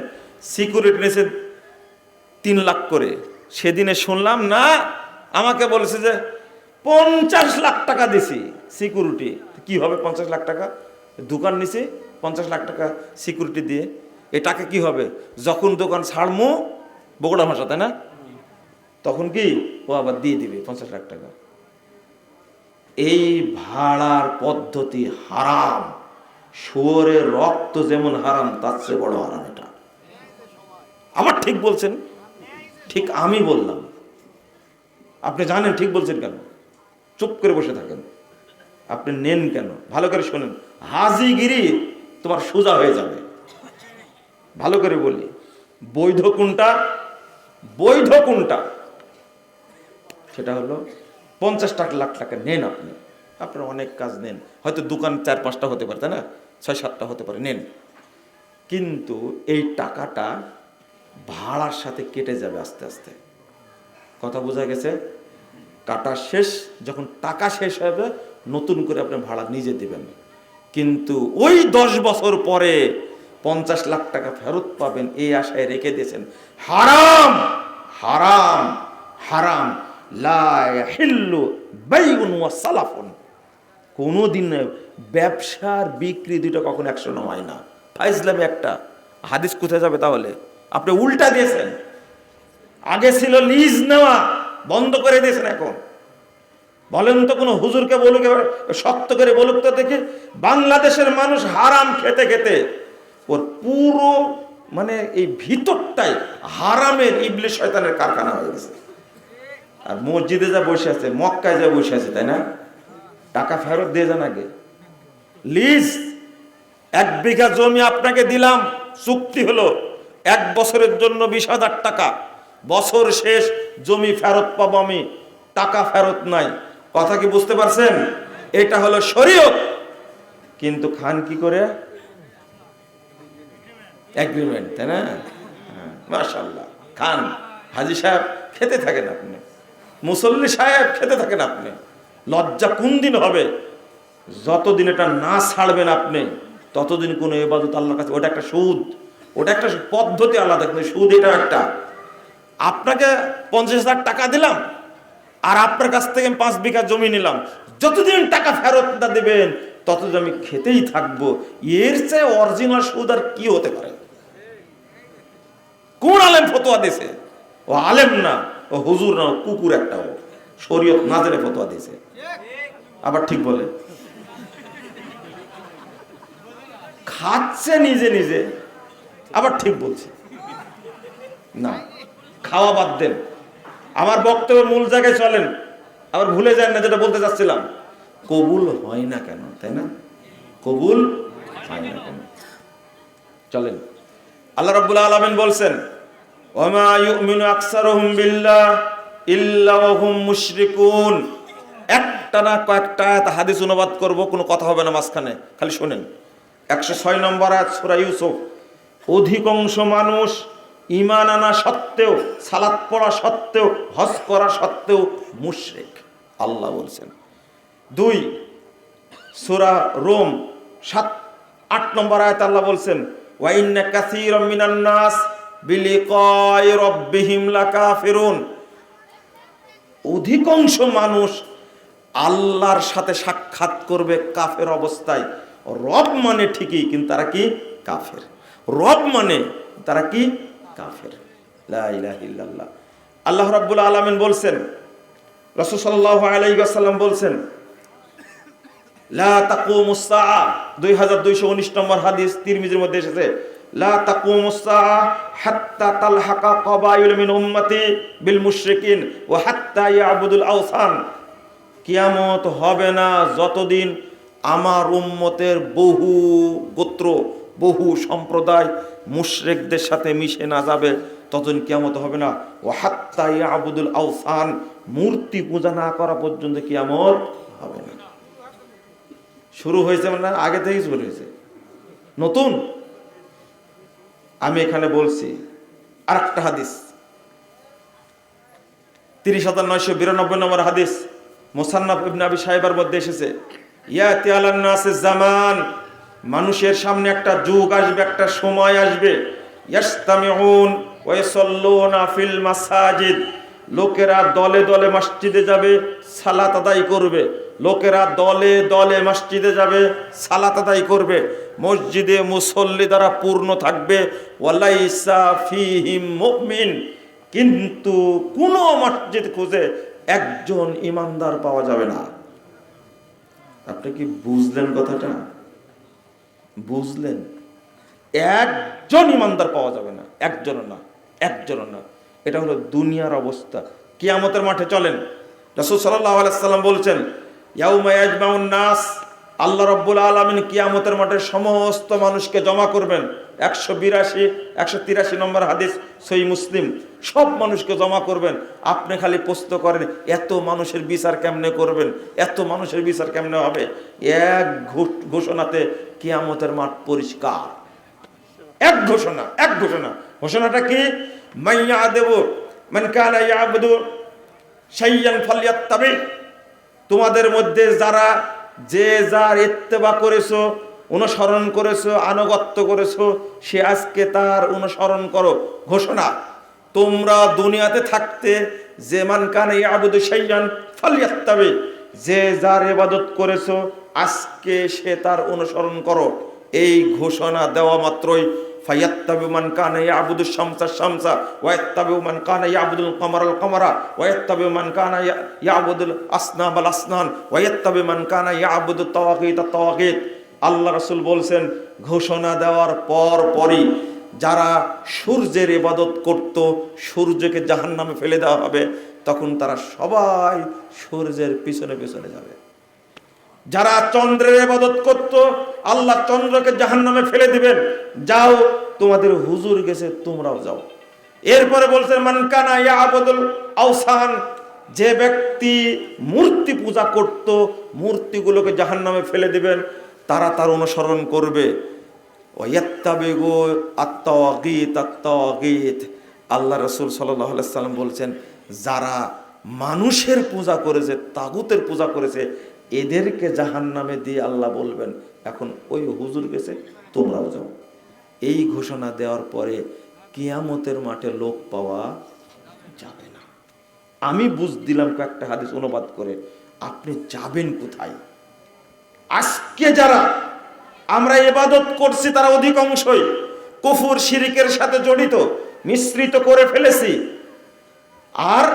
সিকিউরিটি নিয়েছেন 3 লাখ করে। সেদিনে শুনলাম না, আমাকে বলেছে যে 50 লাখ টাকা দিছি সিকিউরিটি। কি হবে 50 লাখ টাকা? দোকান নিছি 50 লাখ টাকা সিকিউরিটি দিয়ে, এ টাকা কি হবে? যখন দোকান ছাড়মু, বগুড়া ভাষা তাই না, তখন কি ও আবার দিয়ে দিবে 50 লাখ টাকা। এই ভাড়ার পদ্ধতি হারাম। শুয়োরের রক্ত যেমন হারাম, তার চেয়ে বড় হারাম এটা। আবার ঠিক বলছেন? ঠিক আমি বললাম, আপনি জানেন ঠিক বলছেন কেন? চুপ করে বসে থাকেন, আপনি নেন কেন? ভালো করে শোনেন, হাজিগিরি তোমার সোজা হয়ে যাবে। ভালো করে বলি, বৈধ কোনটা, বৈধ কোনটা, সেটা হলো 50 লাখ টাকা নেন আপনি। আপনার অনেক কাজ নেন, হয়তো দোকান 4-5টা হতে পারে, তাই না, 6-7টা হতে পারে, নেন। কিন্তু এই টাকাটা ভাড়ার সাথে কেটে যাবে আস্তে আস্তে। কথা বোঝা গেছে? কাটা শেষ, যখন টাকা শেষ হবে নতুন করে আপনি ভাড়া নিজে দিবেন। কিন্তু ওই 10 বছর পরে 50 লাখ টাকা ফেরত পাবেন এই আশায় রেখে দিয়েছেন। হারাম, হারাম, হারাম। লা ইয়াহিল্লু বাইউন ওয়া সালাফুন। কোনোদিন ব্যবসার বিক্রি দুটো কখনো একসঙ্গে হয় না। ফাইজলামি একটা। হাদিস কোথায় যাবে তাহলে? আপনি উল্টা দিয়েছেন। আগে ছিল লিজ নেওয়া, বন্ধ করে দিয়েছেন এখন। বলেন তো কোনো হুজুরকে বলুক, শক্ত করে বলুক তো দেখি, বাংলাদেশের মানুষ হারাম খেতে খেতে ওর পুরো মানে এই ভিতরটাই হারামের ইবলিশ শয়তানের কারখানা হয়ে গেছে। আর মসজিদে যা বসে আছে, মক্কায় যা বসে আছে, তাই না, টাকা ফেরত দিয়ে যান আগে। লিজ 1 বিঘা জমি আপনাকে দিলাম, চুক্তি হলো 1 বছরের জন্য 20,000 টাকা, বছর শেষ জমি ফেরত পাবো আমি, টাকা ফেরত নাই। কথা কি বুঝতে পারছেন? এটা হলো শরীয়ত। কিন্তু খান কি করে? এগ্রিমেন্ট, তাই না? মাশাআল্লাহ, খান। হাজী সাহেব খেতে থাকেন আপনি, মুসল্লি সাহেব খেতে থাকেন আপনি। লজ্জা কোন দিন হবে? যতদিন এটা না ছাড়বেন আপনি, ততদিন কোনো ইবাদত আল্লাহর কাছে, ওটা একটা সুদ, ওটা একটা পদ্ধতি আলাদা, কিন্তু সুদ এটা একটা। আপনাকে 50,000 টাকা দিলাম, আর আপনার কাছ থেকে 5 বিঘা জমি নিলাম, যতদিন টাকা ফেরত না দেবেন ততদিন আমি খেতেই থাকবো। এর চেয়ে অরিজিনাল সুদ আর কি হতে পারে? কোন আলেম ফতোয়া দিয়েছে? ও আলেম না, ও হুজুর না, ও কুকুর একটা, ও শরীয়ত না জেনে ফতোয়া দিয়েছে। আবার ঠিক বলে, খাচ্ছে নিজে নিজে, আবার ঠিক বলছে না। খাওয়া বাদ দেন, আমার বক্তব্যের মূল জায়গায় চলেন। আবার ভুলে যান না যেটা বলতে চাচ্ছিলাম, কবুল হয় না কেন, তাই না? কবুল হয় না কেন? চলেন, আল্লাহ রাব্বুল আলামিন বলছেন, ওয়ামা ইউমিনু আকসারুহুম বিল্লাহ ইল্লা ওয়া হুম মুশরিকুন। একটা না কয়েকটা আয়াত হাদিস অনুবাদ করব, কোনো কথা হবে না মাঝখানে, খালি শুনেন। 106 নম্বর আয়াত সূরা ইউসুফ। অধিকাংশ মানুষ ঈমান আনা সত্ত্বেও, সালাত পড়া সত্ত্বেও, হজ করা সত্ত্বেও মুশরিক, আল্লাহ বলছেন। 2 সূরা রোম 7-8 নম্বর আয়াত আল্লাহ বলছেন, ওয়া ইন্না কাসীরাম মিনান নাস বিলিকাই রাব্বিহিম লাকাফিরুন। অধিকাংশ মানুষ আল্লাহর সাথে সাক্ষাৎ করবে কাফের অবস্থায়। রব মানে ঠিকই, কিন্তু তারা কি কাফের। রব মানে তারা কি কাফের। লা ইলাহা ইল্লাল্লাহ। আল্লাহ রাব্বুল আলামিন বলছেন, রাসূল সাল্লাল্লাহু আলাইহি ওয়াসাল্লাম বলছেন, লা তাকুমুস সাআ, 2219 নম্বর হাদিস, তিরমিজির মধ্যে এসেছে, লা তাকুমুস সাআ হাত্তা তালহাকা কাবাইল মিন উম্মতি বিল মুশরিকিন ওয়া হাত্তা ইয়াবুদুল আওসান। কিয়ামত হবে না যতদিন আমার উম্মতের বহু গোত্র, বহু সম্প্রদায় মুশরিকদের সাথে মিশে না যাবে ততদিন কিয়ামত হবে না। ও হাত্তা ইয়াবুদুল আওসান, মূর্তি পূজা না করা পর্যন্ত কিয়ামত হবে না। শুরু হয়েছে মানে আগে থেকেই শুরু হয়েছে, নতুন। আমি এখানে বলছি আরেকটা হাদিস, 30,992 নম্বর হাদিস, মুসান্নাফ ইবনে আবি শাইবার মধ্যে এসেছে, ইয়াতি আলান নাসিস জামান, মানুষের সামনে একটা যুগ আসবে, একটা সময় আসবে, ইয়াসতামিউন ওয়া ইয়াসাল্লুনা ফিল মাসাজিদ, লোকেরা দলে দলে মসজিদে যাবে, সালাত আদায় করবে। লোকেরা দলে দলে মসজিদে যাবে, সালাত আদায় করবে। মসজিদে মুসল্লি দ্বারা পূর্ণ থাকবে। ওয়ালাইসা ফীহিম মুমিন, কিন্তু কোন মসজিদ খুঁজে একজন ইমানদার পাওয়া যাবে না। আপনি কি বুঝলেন কথাটা? বুঝলেন? একজন ইমানদার পাওয়া যাবে না, একজনও না, একজনও না। এটা হলো দুনিয়ার অবস্থা। কিয়ামতের মাঠে চলেন, রাসূল সাল্লাল্লাহু আলাইহি সাল্লাম বলছেন, ইয়াউমা ইয়াজমাউন নাস, আল্লাহ রাব্বুল আলামিন কিয়ামতের মাঠে সমস্ত মানুষকে জমা করবেন। 183 নম্বর হাদিস, সহিহ মুসলিম। সব মানুষকে জমা করবেন। আপনি খালি প্রশ্ন করেন, এত মানুষের বিচার কেমনে করবেন? এত মানুষের বিচার কেমনে হবে? এক ঘোষণাতে কিয়ামতের মাঠ পরিষ্কার। এক ঘোষণা, এক ঘোষণা। ঘোষণাটা কি? মাইয়া দেব মান কানা ইয়াবুদু শাইয়ান ফালইয়াত্তাবি, তোমাদের মধ্যে যারা যে যার ইত্তেবা করেছো, অনুসরণ করেছো, আনুগত্য করেছো, সে আজকে তার অনুসরণ করো। ঘোষণা, তোমরা দুনিয়াতে থাকতে যে মান কানা ইয়াবুদু শাইয়ান ফালইয়াত্তাবি, যে যার ইবাদত করেছো আজকে সে তার অনুসরণ করো। এই ঘোষণা দেওয়া মাত্রই ফায়াত্তাবিউ মান কানা ইয়াবুদুশ শামসা শামসা ওয়া ইয়াত্তাবিউ মান কানা ইয়াবুদুল কমারাল কমারা ওয়া ইয়াত্তাবিউ মান কানা ইয়াবুদুল আসনামাল আসনান ওয়া ইয়াত্তাবিউ মান কানা ইয়াবুদুত তাওয়াগীত তাওয়াগীত। আল্লাহ রাসূল বলছেন, ঘোষণা দেওয়ার পরই যারা সূর্যের ইবাদত করত, সূর্যকে জাহান্নামে ফেলে দেওয়া হবে, তখন তারা সবাই সূর্যের পিছনে পিছনে যাবে। যারা চন্দ্রের ইবাদত করত, আল্লাহ চন্দ্রকে জাহান্নামে ফেলে দিবেন, যাও তোমাদের হুজুর গেছে, তোমরাও যাও। এরপরে বলছেন মান কানা ইয়াবুদুল আওসান, যে ব্যক্তি মূর্তি পূজা করত, মূর্তিগুলোকে জাহান্নামে ফেলে দিবেন, তারা তার অনুসরণ করবে। ওয়ায়াত্তাবিউ আত-তাওয়াগীত আত-তাওয়াগীত। আল্লাহ রাসূল সাল্লাল্লাহু আলাইহি সাল্লাম বলছেন, যারা মানুষের পূজা করেছে, তাগুতের পূজা করেছে, এদেরকে জাহান্নামে দিয়ে আল্লাহ বলবেন, এখন ওই হুজুর গেছে, তোমরাও যাও। এই ঘোষণা দেওয়ার পরে কিয়ামতের মাঠে লোক পাওয়া যাবে না। আমি বুঝ দিলাম কয়েকটা হাদিস অনুবাদ করে, আপনি যাবেন কোথায়? আজকে যারা আমরা ইবাদত করছি তারা অধিকাংশই কুফর শিরকের সাথে জড়িত, মিশ্রিত করে ফেলেছি। আর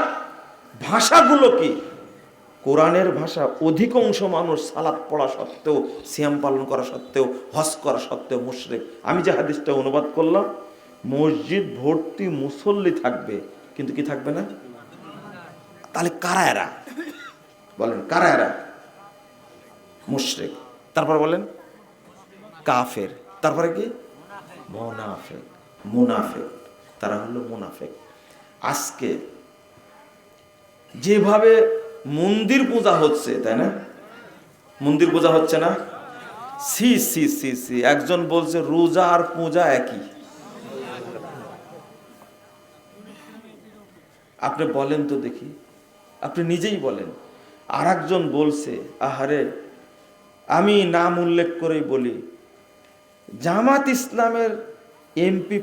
ভাষাগুলো কি? কোরআনের ভাষা। অধিকাংশ মানুষ সালাত পড়া সত্ত্বেও, সিয়াম পালন করা সত্ত্বেও, হজ করা সত্ত্বেও মুশরিক। আমি যে হাদিসটা অনুবাদ করলাম, মসজিদ ভর্তি মুসল্লি থাকবে, কিন্তু কি থাকবে না? তাহলে কারা এরা? বলেন, কারা এরা? মুশরিক। তারপর বলেন কাফের। তারপরে কি? মুনাফিক। মুনাফিক, তারা হলো মুনাফিক। আজকে যেভাবে মন্দির পূজা হচ্ছে, তাই না? মন্দির পূজা হচ্ছে না? সি সি সি সি। একজন বলছে রোজা আর পূজা একই। আপনি বলেন তো দেখি, আপনি নিজেই বলেন। আর একজন বলছে, আহারে, আমি নাম উল্লেখ করেই বলি, জামাত ইসলামের এমপি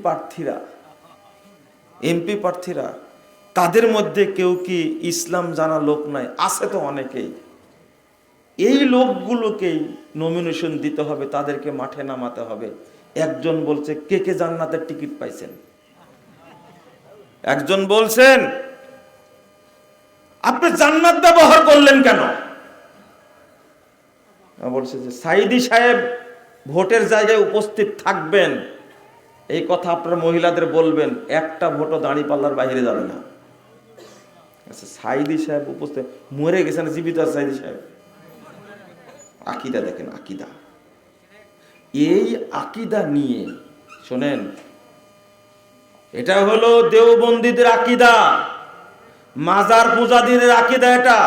প্রার্থীরা তাদের মধ্যে কেউ কি ইসলাম জানা লোক নাই? আছে তো অনেকেই। এই লোকগুলোকেই নমিনেশন দিতে হবে, তাদেরকে মাঠে নামাতে হবে। একজন বলছে কে কে জান্নাতের টিকিট পাইছেন, একজন বলছেন আপনি জান্নাত ব্যবহার করলেন কেন? বলছে যে সাইদি সাহেব ভোটের জায়গায় উপস্থিত থাকবেন, এই কথা আপনারা মহিলাদের বলবেন, একটা ভোটও দাঁড়িপাল্লার বাইরে যাবে না। আচ্ছা, সাইদি সাহেব উপস্থিত, মরে গেছেন, জীবিত আছে সাইদি সাহেব? আকীদা দেখেন, আকীদা। এই আকীদা নিয়ে শোনেন, এটা হলো দেওবন্দীদের আকীদা, মাজার পূজারীদের আকীদা। এটা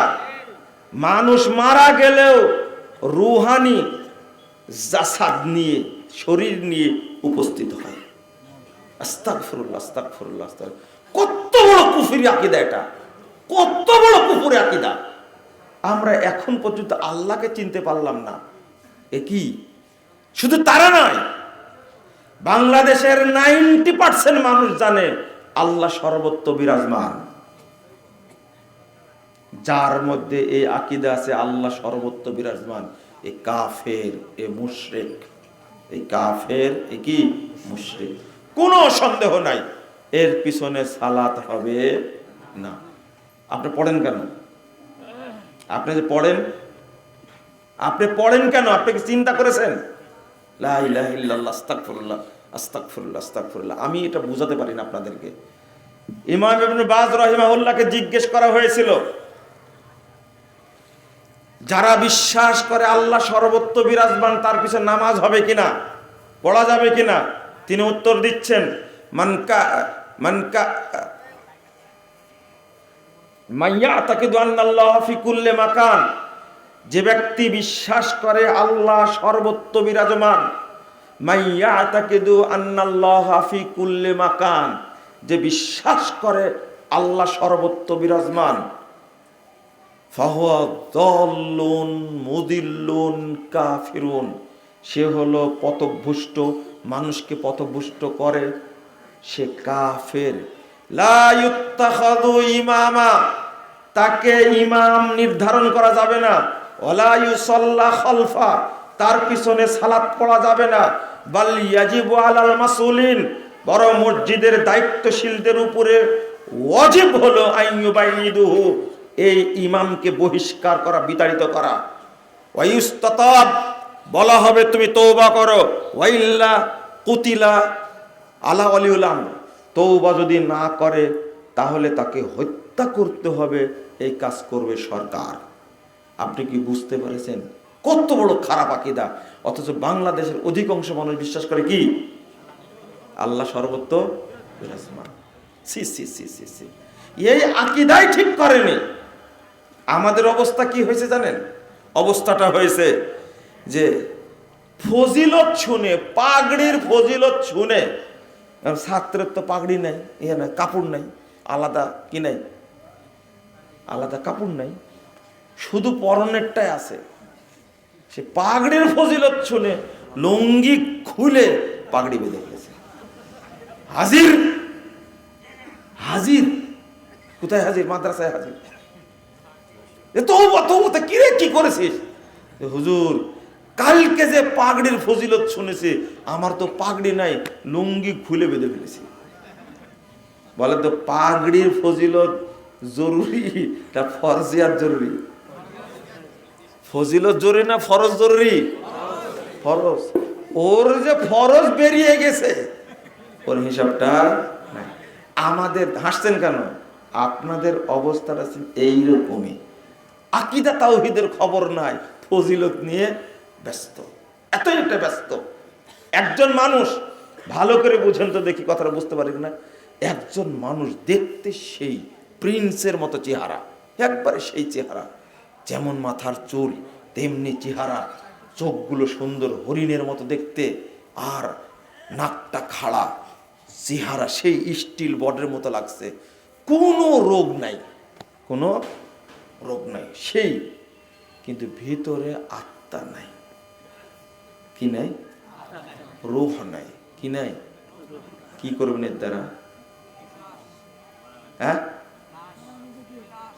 মানুষ মারা গেলেও রুহানি জাসাদ নিয়ে, শরীর নিয়ে উপস্থিত হয়। আস্তাগফিরুল্লাহ, আস্তাগফিরুল্লাহ, আস্তাগফিরুল্লাহ। কত বড় কুফরি আকীদা এটা, কত বড় কুফরি আকীদা। আমরা এখন পর্যন্ত আল্লাহকে চিনতে পারলাম না। এ কি? শুধু তারা নয়, বাংলাদেশের 90% মানুষ জানে আল্লাহ সর্বত্র বিরাজমান। যার মধ্যে এই আকীদা আছে আল্লাহ সর্বত্র বিরাজমান, এ কাফের, এ মুশরিক। এই কাফের, এ কি? মুশরিক। কোনো সন্দেহ নাই, এর পিছনে সালাত হবে না। আপনি পড়েন কেন? আপনি যে পড়েন, আপনি পড়েন কেন? আপনি কি চিন্তা করেছেন? লা ইলাহা ইল্লাল্লাহ, আস্তাগফিরুল্লাহ, আস্তাগফিরুল্লাহ, আস্তাগফিরুল্লাহ। আমি এটা বুঝাতে পারি না আপনাদেরকে। ইমাম ইবনে বাজ রাহিমাহুল্লাহকে জিজ্ঞেস করা হয়েছিল, যারা বিশ্বাস করে আল্লাহ সর্বত্র বিরাজমান, তার পিছনে নামাজ হবে কিনা, পড়া যাবে কিনা? তিনি উত্তর দিচ্ছেন, যে ব্যক্তি বিশ্বাস করে আল্লাহ সর্বত্র বিরাজমান, যে বিশ্বাস করে আল্লাহ সর্বত্র বিরাজমান, কাফিরুন, সে হলো পথভ্রষ্ট, মানুষকে পথভ্রষ্ট করে, সে কাফের। লা ইউত্তাখাযু ইমামা, তাকে ইমাম নির্ধারণ করা যাবে না। ওয়ালা ইউসাল্লা খালফা, তার পিছনে সালাত পড়া যাবে না। বাল ইয়াজিবু আলাল মাসউলিন, বড় মসজিদের দায়িত্বশীলদের উপরে ওয়াজিব হলো আইয়ুবাইদুহু, এই ইমামকে বহিষ্কার করা, বিতাড়িত করা। ওয়ায়ুস্তাতাব, বলা হবে তুমি তওবা করো। ওয়াইল্লা কুতিলা আলা ওয়ালিউল আমর, তওবা যদি না করে তাহলে তাকে হত্যা করতে হবে। এই কাজ করবে সরকার। আপনি কি বুঝতে পেরেছেন কত বড় খারাপ আকীদা? অথচ বাংলাদেশের অধিকাংশ মানুষ বিশ্বাস করে কি আল্লাহ সর্বত্র বিরাজমান। সি সি সি সি সি, এই আকীদাই ঠিক করেনি। আমাদের অবস্থা কি হয়েছে জানেন? অবস্থাটা হয়েছে যে ফজিলত শুনে, পাগড়ির ফজিলত শুনে, ছাত্রের তো পাগড়ি নাই, না কাপড় নাই, আলাদা কি নাই, আলাদা কাপড় নাই, শুধু পরনেরটাই আছে। সে পাগড়ির ফজিলত শুনে লুঙ্গি খুলে পাগড়ি বেঁধে ফেলেছে। হাজির, হাজির, কোথায় হাজির? মাদ্রাসায় হাজির। কি করেছিস? হুজুর, কালকে যে পাগড়ির ফজিলত শুনেছে, আমার তো পাগড়ি নাই, লুঙ্গি খুলে বেঁধে ফেলেছি। বলে তো পাগড়ির ফজিলত জরুরি না ফরজিয়াত জরুরি? ফজিলত জরুরি না ফরজ জরুরি? ফরজ। ওর যে ফরজ বেরিয়ে গেছে, ওর হিসাবটা নাই। আমাদের হাসছেন কেন? আপনাদের অবস্থাটা এইরকমই। আকীদা তাওহীদের খবর নাই, ফজিলত নিয়ে ব্যস্ত, এতই একটা ব্যস্ত। একজন মানুষ, ভালো করে বুঝেন তো দেখি, কথাটা বুঝতে পারি না। একজন মানুষ দেখতে সেই প্রিন্সের মতো চেহারা, একবারে সেই চেহারা, যেমন মাথার চুল তেমনি চেহারা, চোখগুলো সুন্দর হরিণের মতো দেখতে, আর নাকটা খাড়া, চেহারা সেই স্টিল বডির মতো লাগছে, কোনো রোগ নাই, কোনো রোগ নাই সেই, কিন্তু ভিতরে আত্মা নাই। কি নাই? রূহ নাই। কি নাই? কি করবেন এর দ্বারা? হ্যাঁ,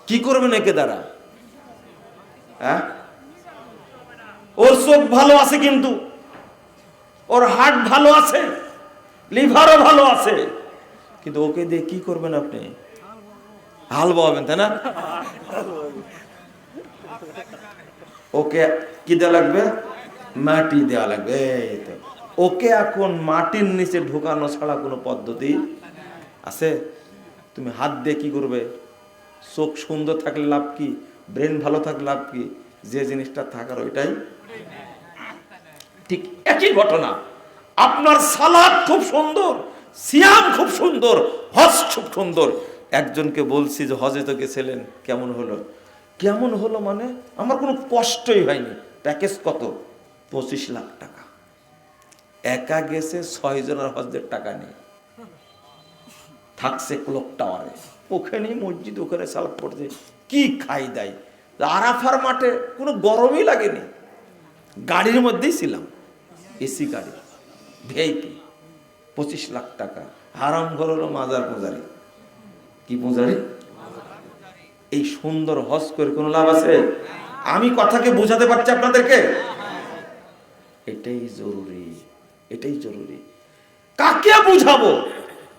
কি করবেন একে দ্বারা? হ্যাঁ, ওর চোখ ভালো আছে, কিন্তু ওর হার্ট ভালো আছে, লিভারও ভালো আছে, কিন্তু ওকে দিয়ে কি করবেন আপনি? হাল বাওয়াবেন, তাই না? ওকে কি দেওয়া লাগবে? মাটি দেওয়া লাগবে। এই তো, ওকে এখন মাটির নিচে ঢুকানো ছাড়া কোনো পদ্ধতি আছে? তুমি হাত দিয়ে কি করবে? চোখ সুন্দর থাকলে লাভ কি? ব্রেন ভালো থাকলে লাভ কি? যে জিনিসটা থাকার ওইটাই। ঠিক একই ঘটনা। আপনার সালাত খুব সুন্দর, সিয়াম খুব সুন্দর, হজ খুব সুন্দর। একজনকে বলছি যে হজে তো গেছিলেন, কেমন হলো? কেমন হলো মানে আমার কোনো কষ্টই হয়নি। প্যাকেজ কত? 25 লাখ টাকা। একা গেছে, 6 জনের হজের টাকা নেই, থাকছে ক্লক টাওয়ারে, ওখানেই মসজিদ, ওখানে সালাত পড়ছে, কি খাই দেয়। আরাফার মাঠে কোনো গরমই লাগেনি, গাড়ির মধ্যেই ছিলাম, এসি গাড়ি, ভিআইপি। 25 লাখ টাকা। হারাম ঘর হলো মাজার পূজারি। কি পূজারি? এই সুন্দর হজ করে কোনো লাভ আছে? আমি কথাকে বোঝাতে পারছি আপনাদেরকে? এটাই জরুরি, এটাই জরুরি। কাকে বুঝাবো?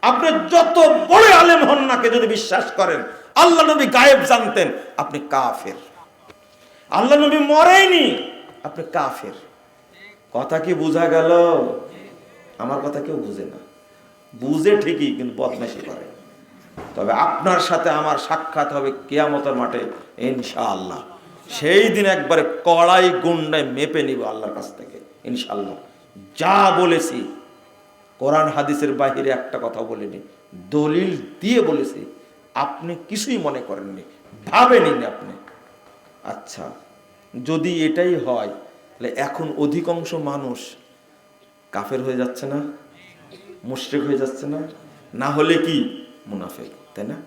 আপনি যত বড় আলেম হন না কে, যদি বিশ্বাস করেন আল্লাহ নবী গায়েব জানতেন, আপনি কাফের। আল্লাহ নবী মরেনি, আপনি কাফের। কথা কি বোঝা গেল? আমার কথা কেউ বুঝে না, বুঝে ঠিকই কিন্তু বদমাইশি করে। তবে আপনার সাথে আমার সাক্ষাৎ হবে কিয়ামতের মাঠে ইনশাআল্লাহ। সেই দিন একবারে কড়াই গুন্ডায় মেপে নিব আল্লাহর কাছ থেকে ইনশাআল্লাহ। যা বলেছি কোরআন হাদিসের বাহিরে একটা কথা বলিনি, দলিল দিয়ে বলেছি। আপনি কিছুই মনে করেননি, ভাবেনি আপনি। আচ্ছা, যদি এটাই হয় তাহলে এখন অধিকাংশ মানুষ কাফের হয়ে যাচ্ছে না, মুশরিক হয়ে যাচ্ছে না? না হলে কি মুনাফিক, তাই না?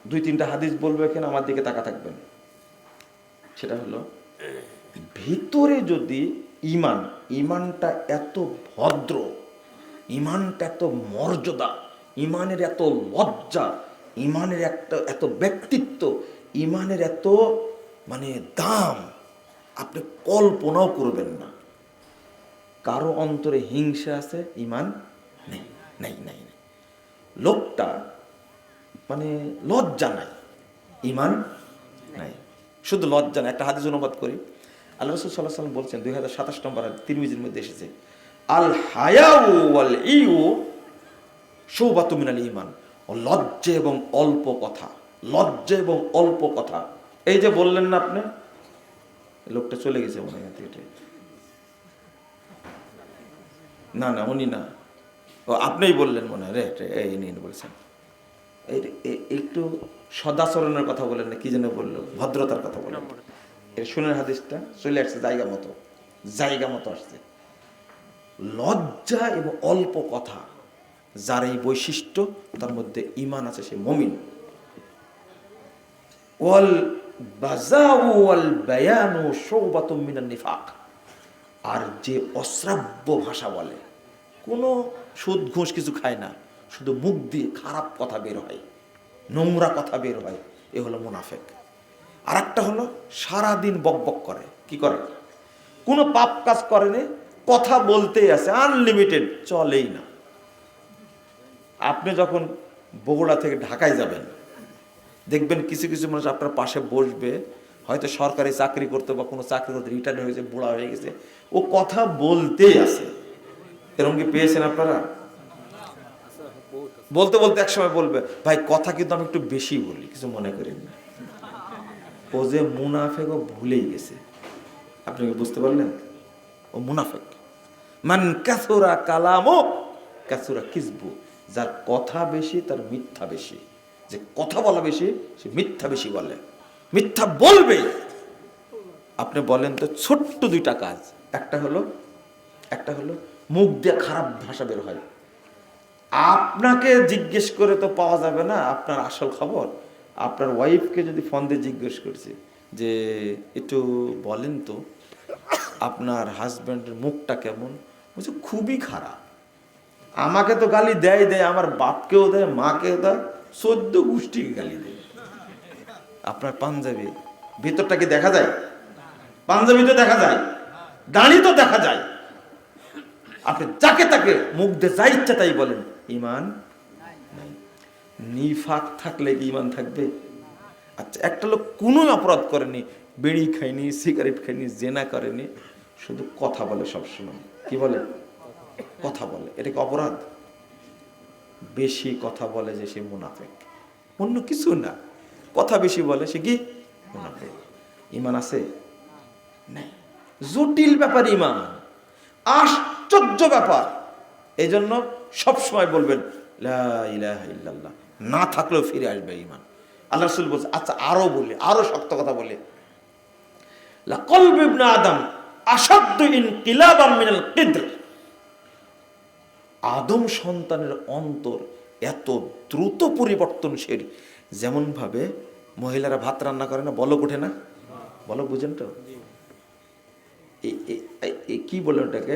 2-3টা হাদিস বলবো, এখানে আমার দিকে তাকা থাকবেন। সেটা হলো, ভিতরে যদি ইমানটা এত ভদ্র, ইমানটা এত মর্যাদা, ইমানের এত লজ্জা, ইমানের এত ব্যক্তিত্ব, ইমানের এত মানে দাম, আপনি কল্পনাও করবেন না। কারো অন্তরে হিংসা আছে, ইমান নেই, নাই নাই নাই। লোকটা মানে লজ্জা নাই, ইমান নাই, শুধু লজ্জা নাই। একটা হাদিস অনুবাদ করি। আল্লাহ রাসূল সাল্লাল্লাহু আলাইহি ওয়াসাল্লাম বলছেন, 2027 নম্বর তিরমিজির মধ্যে এসেছে, আল হায়াউ ওয়াল ইউ শুবাতুম মিনাল ঈমান। লজ্জা এবং অল্প কথা, লজ্জা এবং অল্প কথা। এই যে বললেন না আপনি, লোকটা চলে গেছে মনে হয়, না না উনি না, ও আপনিই বললেন মনে হয় রে, এই নিয়ে বলছেন। একটু সদাচরণের কথা বলেন না, কি যেন বললো, ভদ্রতার কথা বলেন। এর শুনেন, হাদিসটা চলে আসছে জায়গা মতো আসছে। লজ্জা এবং অল্প কথা, যার এই বৈশিষ্ট্য, তার মধ্যে ঈমান আছে, সে মুমিন। ওয়াল বাযাউ ওয়াল বায়ানু শুবাতুম মিনান নিফাক। আর যে অশ্রাব্য ভাষা বলে, কোনো সুদ ঘুষ কিছু খায় না, শুধু মুখ দিয়ে খারাপ কথা বের হয়, নোংরা কথা বের হয়, এ হলো মুনাফিক। আর একটা হলো সারাদিন বকবক করে, কি করে, কোনো পাপ কাজ করেনি, কথা বলতেই আছে, আনলিমিটেড, চলেই না। আপনি যখন বগুড়া থেকে ঢাকায় যাবেন, দেখবেন কিছু কিছু মানুষ আপনার পাশে বসবে, হয়তো সরকারি চাকরি করতে বা কোনো চাকরি করতে রিটায়ার হয়েছে, বুড়া হয়ে গেছে, ও কথা বলতেই আছে। এরকম কি পেয়েছেন আপনারা? বলতে বলতে একসময় বলবে, ভাই কথা কিন্তু আমি একটু বেশি বলি, কিছু মনে করেন না। ও যে মুনাফিক, ও ভুলেই গেছে। আপনি কি বুঝতে পারলেন? ও মুনাফিক। মান কাসুরা কালামু কাসুরা কিসবু। যার কথা বেশি তার মিথ্যা বেশি। যে কথা বলা বেশি, সে মিথ্যা বেশি বলে, মিথ্যা বলবে। আপনি বলেন তো, ছোট্ট 2টা কাজ। একটা হলো মুখ দিয়ে খারাপ ভাষা বের হয়। আপনাকে জিজ্ঞেস করে তো পাওয়া যাবে না আপনার আসল খবর। আপনার ওয়াইফকে যদি ফোন দিয়ে জিজ্ঞেস করছে যে একটু বলেন তো আপনার হাজব্যান্ডের মুখটা কেমন, বলছে খুবই খারাপ। আমাকে তো গালি দেয়, আমার বাপকেও দেয়, মাকেও দেয়, 14 গোষ্ঠীকে গালি দেয়। আপনার পাঞ্জাবি ভিতরটা কি দেখা যায়? পাঞ্জাবি তো দেখা যায়, দাড়ি তো দেখা যায়। আপনি যাকে তাকে মুখ দিয়ে যা ইচ্ছা তাই বলেন, ঈমান নাই। নিফাক থাকলে কি ঈমান থাকবে? আচ্ছা, একটা লোক কোনো অপরাধ করেনি, বিড়ি খায়নি, সিগারেট খায়নি, জেনা করেনি, শুধু কথা বলে সবসময়। কি বলে? কথা বলে। এটা কি অপরাধ? বেশি কথা বলে যে সে মুনাফিক, অন্য কিছু না। কথা বেশি বলে সে কি মুনাফিক। ঈমান আছে? নাই। জটিল ব্যাপার ঈমান, আশ্চর্য ব্যাপার। এই জন্য সবসময় বলবেন লা ইলাহা ইল্লাল্লাহ, না থাকলেও ফিরে আসবে ঈমান। আল্লাহ রাসূল বলছে, আচ্ছা আরো বলি, আরো শক্ত কথা বলি, লা কলবু ইবনে আদম আশাদ্দু ইনকিলাবাম মিনাল কিদ্র, আদম সন্তানের অন্তর এত দ্রুত পরিবর্তনশীল, যেমন ভাবে মহিলারা ভাত রান্না করে না, বলক ওঠে না, বলক বুঝেন তো, কি বলে ওটাকে,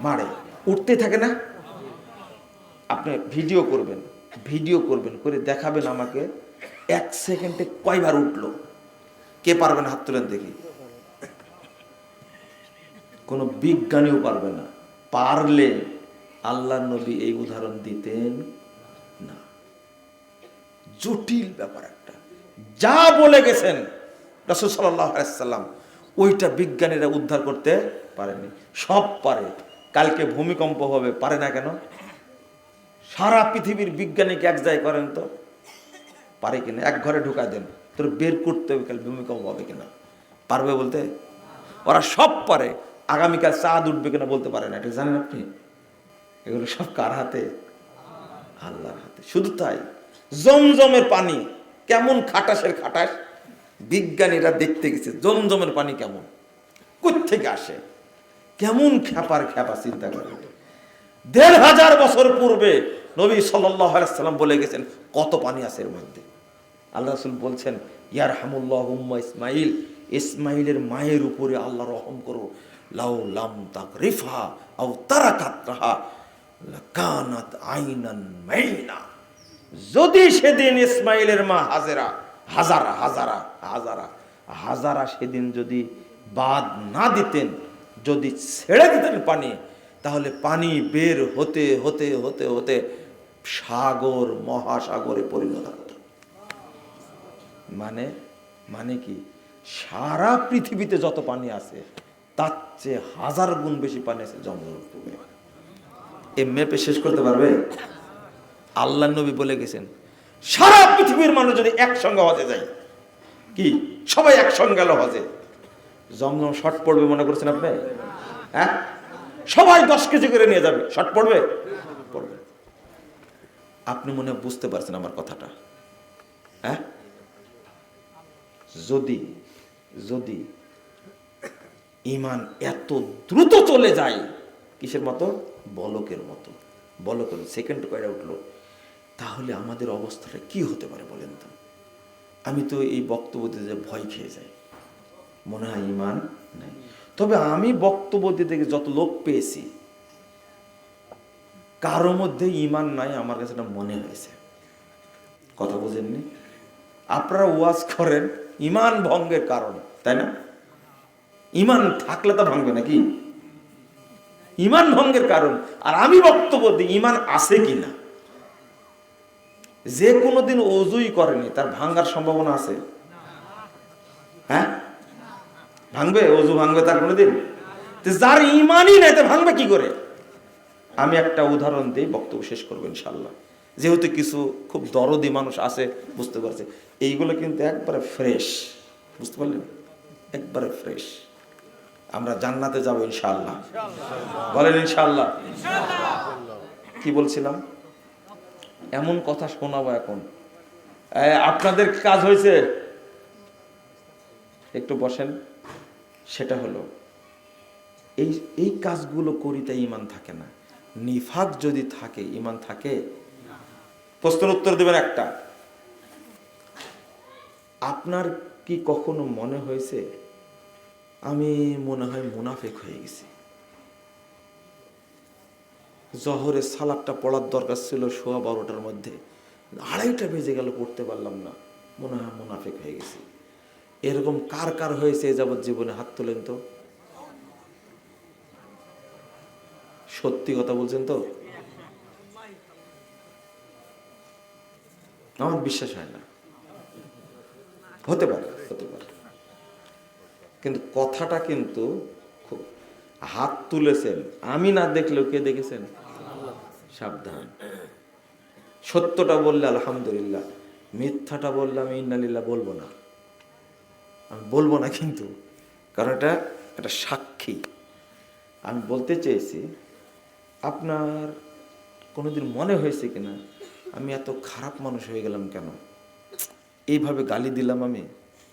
মারে, উঠতে থাকে না। আপনি ভিডিও করবেন, ভিডিও করবেন, করে দেখাবেন আমাকে 1 সেকেন্ডে কয়বার উঠলো। কে পারবেন হাত তুলেন দেখি। কোনো বিজ্ঞানীও পারবে না। পারলে আল্লাহ নবী এই উদাহরণ দিতেন না। জটিল ব্যাপার একটা, যা বলে গেছেন রাসূল সাল্লাল্লাহু আলাইহি সাল্লাম, ওইটা বিজ্ঞানীরা উদ্ধার করতে পারেনি। সব পারে। কালকে ভূমিকম্প হবে, পারে না কেন? সারা পৃথিবীর বিজ্ঞানীকে এক জায়গায় করেন তো, পারে কিনা? এক ঘরে ঢুকায় দেন, তোর বের করতে হবে কাল ভূমিকম্প হবে কিনা, পারবে বলতে? ওরা সব পারে। আগামীকাল চাঁদ উঠবে কিনা বলতে পারে না, এটা জানেন আপনি? এগুলো সব কার হাতে? আল্লাহর হাতে। শুধু তাই, জমজমের পানি কেমন খাটাসের খাটাস, বিজ্ঞানীরা দেখতে গেছে জমজমের পানি কেমন, কোত্থেকে আসে, কেমন খ্যাপার খ্যাপা, চিন্তা করে। ১৫০০ বছর পূর্বে নবী সাল্লাল্লাহু আলাইহি সাল্লাম বলে গেছেন কত পানি আছে এর মধ্যে। আল্লাহ রাসূল বলছেন, ইয়ারহামুল্লাহু উম্মা ইসমাইল, ইসমাইলের মায়ের উপরে আল্লাহ রহম করো, লাউ লাম তাকরিফা আও তারাকাতহা লাকানাত আইনান মাইনা। যদি সেদিন ইসমাইলের মা হাজেরা, হাজারা হাজারা হাজারা হাজারা সেদিন যদি বাদ না দিতেন, যদি ছেড়ে দিতেন পানি, তাহলে পানি বের হতে হতে হতে হতে সাগর, মহাসাগরে পরিণত হতো। মানে মানে কি, সারা পৃথিবীতে যত পানি আছে তার চেয়ে 1000 গুণ বেশি পানি আছে জমজমের পুকুরে। এ মেপে শেষ করতে পারবে? আল্লাহ নবী বলে গেছেন, সারা পৃথিবীর মানুষ যদি একসঙ্গে হজে যায়, কি সবাই একসঙ্গে গেল হজে, জমজম শর্ট পড়বে মনে করছেন আপনি? হ্যাঁ, সবাই 10 কেজি করে নিয়ে যাবে, শর্ট পড়বে? পড়বে। আপনি মনে হয় বুঝতে পারছেন আমার কথাটা? হ্যাঁ, যদি যদি ঈমান এত দ্রুত চলে যায়, কিসের মতো? বলকের মতো। বলকের সেকেন্ড কয়টা উঠলো, তাহলে আমাদের অবস্থাটা কি হতে পারে বলেন তো? আমি তো এই বক্তব্য দিতে ভয় খেয়ে যাই, মনে হয় ঈমান নাই। তবে আমি বক্তব্য দিতে যত লোক পেয়েছি, কারো মধ্যে ঈমান নাই আমার কাছে এটা মনে হয়েছে। কথা বুঝেননি? আপনারা ওয়াজ করেন ঈমান ভঙ্গের কারণে, তাই না? ঈমান থাকলে তো ভাঙবে নাকি? ঈমান ভঙ্গের কারণ। আর আমি বক্তব্য দিই ঈমান আছে কিনা। যে কোনোদিন ওযুই করেনি তার ভাঙার সম্ভাবনা আছে? হ্যাঁ, ভাঙবে? ওযু ভাঙবে তার কোনোদিন? যার ঈমানই নাই তা ভাঙবে কি করে? আমি একটা উদাহরণ দিই, বক্তব্য শেষ করবো ইনশাল্লাহ। যেহেতু কিছু খুব দরদি মানুষ আছে, বুঝতে পারছে এইগুলো কিন্তু একবারে ফ্রেশ, বুঝতে পারলেন? একবারে ফ্রেশ। আমরা জান্নাতে যাবো ইনশাআল্লাহ, বলেন ইনশাআল্লাহ। কি বলছিলাম? এমন কথা শোনাবো এখন, আপনাদের কাজ হয়েছে, একটু বসেন। সেটা হলো এই এই কাজগুলো করি তাই ঈমান থাকে না। নিফাক যদি থাকে ঈমান থাকে? প্রশ্নের উত্তর দেবেন একটা। আপনার কি কখনো মনে হয়েছে আমি মনে হয় মুনাফিক হয়ে গেছি, জহরের সালাদটা পড়ার দরকার ছিল 12:15 মধ্যে, 2:30 বেজে গেল, পড়তে পারলাম না, মনে হয় মুনাফিক হয়ে গেছি? এরকম কার কার হয়েছে এ যাবৎ জীবনে? হাত তোলেন তো। সত্যি কথা বলছেন তো? আমার বিশ্বাস হয় না। হতে পারে, হতে পারে, কিন্তু কথাটা কিন্তু খুব, হাত তুলেছেন আমি না দেখলেও কে দেখেছেন? সাবধান। সত্যটা বললে আলহামদুলিল্লাহ, মিথ্যাটা বললে আমি ইন্নালিল্লাহ বলবো না, আমি বলবো না কিন্তু, কারণ এটা একটা সাক্ষী। আমি বলতে চেয়েছি আপনার কোনোদিন মনে হয়েছে কিনা আমি এত খারাপ মানুষ হয়ে গেলাম কেন? এইভাবে গালি দিলাম আমি,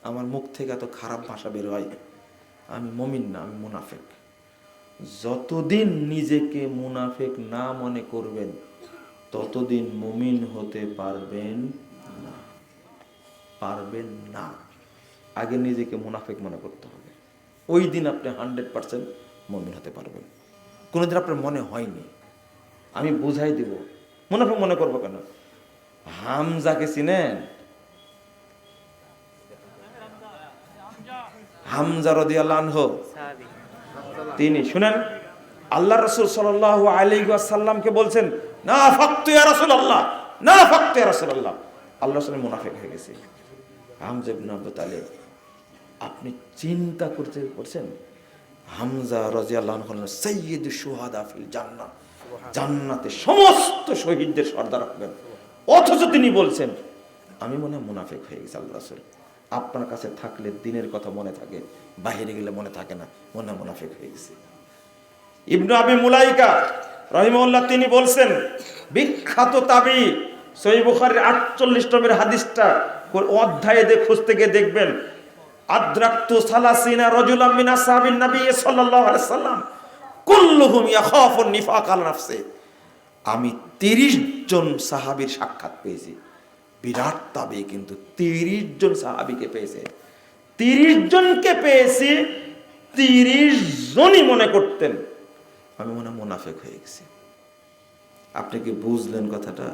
আমার মুখ থেকে এত খারাপ ভাষা বের হয়। আমি মুমিন না, আমি মুনাফিক। যতদিন নিজেকে মুনাফিক না মনে করবেন ততদিন মুমিন হতে পারবেন না, পারবেন না। আগে নিজেকে মুনাফিক মনে করতে হবে, ওই দিন আপনি 100% মুমিন হতে পারবেন। কোনোদিন আপনার মনে হয়নি, আমি বুঝাই দিব। মুনাফিক মনে করবো কেন? হামজাকে চিনেন? হামজা রাদিয়াল্লাহু আনহু, তিনি শুনেন আল্লাহ রাসূল সাল্লাল্লাহু আলাইহি ওয়াসাল্লামকে বলছেন, নাফাকতু ইয়া রাসূলুল্লাহ, নাফাকতু ইয়া রাসূলুল্লাহ। আল্লাহ রাসূল মুনাফিক হয়ে গেছে। হামজা ইবনে আবু তালিব, আপনি চিন্তা করতে পারছেন? হামজা রাদিয়াল্লাহু আনহু হলেন সাইয়্যিদুশ শুহাদা ফিল জান্নাহ, জান্নাতে সমস্ত শহীদদের সর্দার হবেন। অথচ তিনি বলছেন আমি মনে হয় মুনাফিক হয়ে গেছি। আল্লাহ রাসূল, আপনার কাছে থাকলে দিনের কথা মনে থাকে, বাইরে গেলে মনে থাকে না, মনে হয় মুনাফিক হয়ে গেছে। ইবনু আবি মুলাইকা রাহিমাহুল্লাহ তিনি বলছেন, বিখ্যাত তাবী, সহিহ বুখারীর 48 নম্বরের হাদিসটা অধ্যায়ে খুঁজতে গিয়ে দেখবেন, আদরাকতু সালাসিনা রাজুলাম মিন আসহাবিন নবী সাল্লাল্লাহু আলাইহি সাল্লাম কুল্লুহুম ইয়াখাফুন নিফাক আলা নাফসি। আমি 30 জন সাহাবীর সাক্ষাৎ পেয়েছি। বিরাট তাবী, কিন্তু 30 জন সাহাবীকে পেয়েছে। 30 জনকে পেয়েছি, 30 জনই মনে করতেন আমি মনে হয় মুনাফিক হয়ে গেছি। আপনি কি বুঝলেন কথাটা?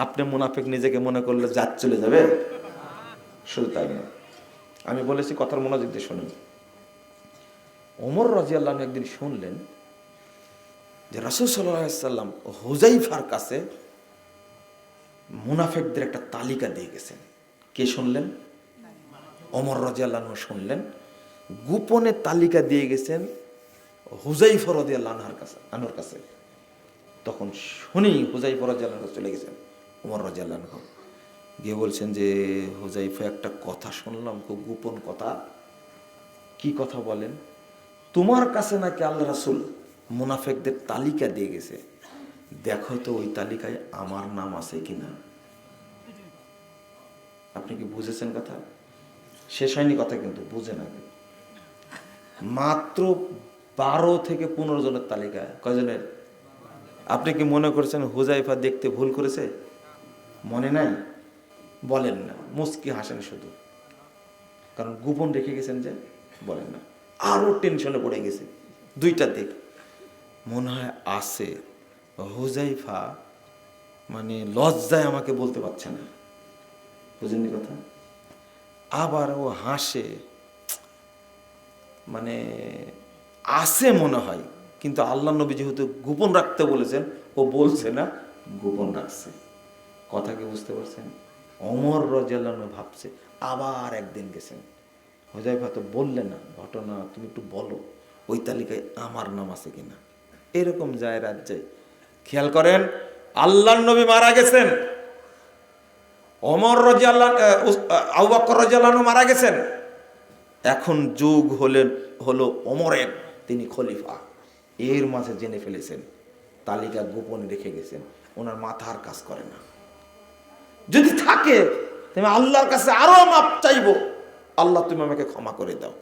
আপনি মুনাফিক নিজেকে মনে করলে জাত চলে যাবে? শুধু তাই না, আমি বলেছি কথার মনোযোগ দিয়ে শুনুন। ওমর রাদিয়াল্লাহু আনহু একদিন শুনলেন যে রাসূল সাল্লাল্লাহু আলাইহি ওয়াসাল্লাম হুযায়ফার কাছে মুনাফিকদের একটা তালিকা দিয়ে গেছেন। কে শুনলেন? ওমর রাদিয়াল্লাহু আনহু শুনলেন, গোপনে তালিকা দিয়ে গেছেন হুযায়ফা রাদিয়াল্লাহু আনহুর কাছে। তখন শুনি হুযায়ফা রাদিয়াল্লাহু আনহু চলে গেছেন ওমর রাদিয়াল্লাহু আনহু, গিয়ে বলছেন যে হুযায়ফা, একটা কথা শুনলাম, খুব গোপন কথা। কি কথা বলেন? তোমার কাছে নাকি আল্লাহ রাসূল মুনাফিকদের তালিকা দিয়ে গেছে, দেখো তো ওই তালিকায় আমার নাম আছে কিনা। আপনি কি বুঝেছেন কথা? শেষ হয়নি কথা, কিন্তু বুঝে না। মাত্র 12 থেকে 15 জনের তালিকা। কয়জনের? আপনি কি মনে করছেন হুযায়ফা দেখতে ভুল করেছে? মনে নাই? বলেন না, মুস্কি হাসেন শুধু, কারণ গোপন রেখে গেছেন যে বলেন না। আরো টেনশনে পড়ে গেছে। দুইটা দিক মনে হয় আছে। হুযায়ফা মানে লজ্জায় আমাকে বলতে পারছে না, বুঝেননি কথা? আবার ও হাসে, মানে আছে মনে হয়, কিন্তু আল্লাহ নবী যেহেতু গোপন রাখতে বলেছেন, ও বলছে না, গোপন রাখছে। কথা কি বুঝতে পারছেন? ওমর রাদিয়াল্লাহু আনহু ভাবছে আবার একদিন গেছেন, হুযায়ফা তো বললে না ঘটনা, তুমি একটু বলো ওই তালিকায় আমার নাম আছে কিনা। এরকম যায় রাত যায়। খেয়াল করেন, আল্লাহর নবী মারা গেছেন, ওমর রাদিয়াল্লাহু আবু বকর রাদিয়াল্লাহু আনহু মারা গেছেন, এখন যুগ হলো ওমরের, তিনি খলিফা। এর মাঝে জেনে ফেলেছেন, তালিকা গোপনে রেখে গেছেন, ওনার মাথার কাজ করে না। যদি থাকে তুমি আল্লাহর কাছে আরো মাপ চাইবো, আল্লাহ তুমি আমাকে ক্ষমা করে দাও।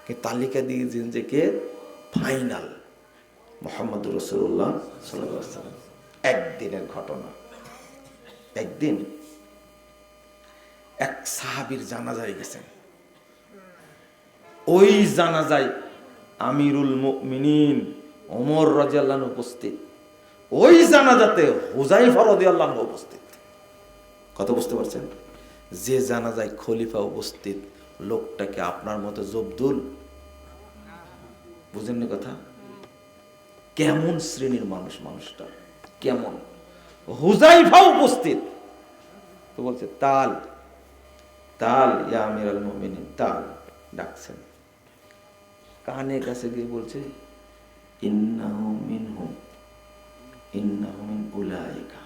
কিন্তু তালিকা দিয়ে দিন যে কে ফাইনাল, মুহাম্মদুর রাসূলুল্লাহ সাল্লাল্লাহু আলাইহি ওয়াসাল্লাম। একদিনের ঘটনা, একদিন এক সাহাবীর জানাজায় গেছেন। ওই জানাজায় আমিরুল মুমিনিন ওমর রাদিয়াল্লাহু আনহু উপস্থিত, ওই জানাজাতে হুযায়ফা রাদিয়াল্লাহু আনহু উপস্থিত। কথা বুঝতে পারছেন? যে জানাজায় খলিফা উপস্থিত, লোকটাকে আপনার মতো জবদুল, বুঝেননি কথা? কেমন শ্রেণীর মানুষ, মানুষটা কেমন? হুযায়ফা উপস্থিত তো বলছে তাল তাল ইয়া আমিরুল মুমিনিন, তাল ডাকছেন। কানে কাছে গিয়ে বলছে ইন্নাহু মিনহুম, ইন্নাহু মিন উলাইকা,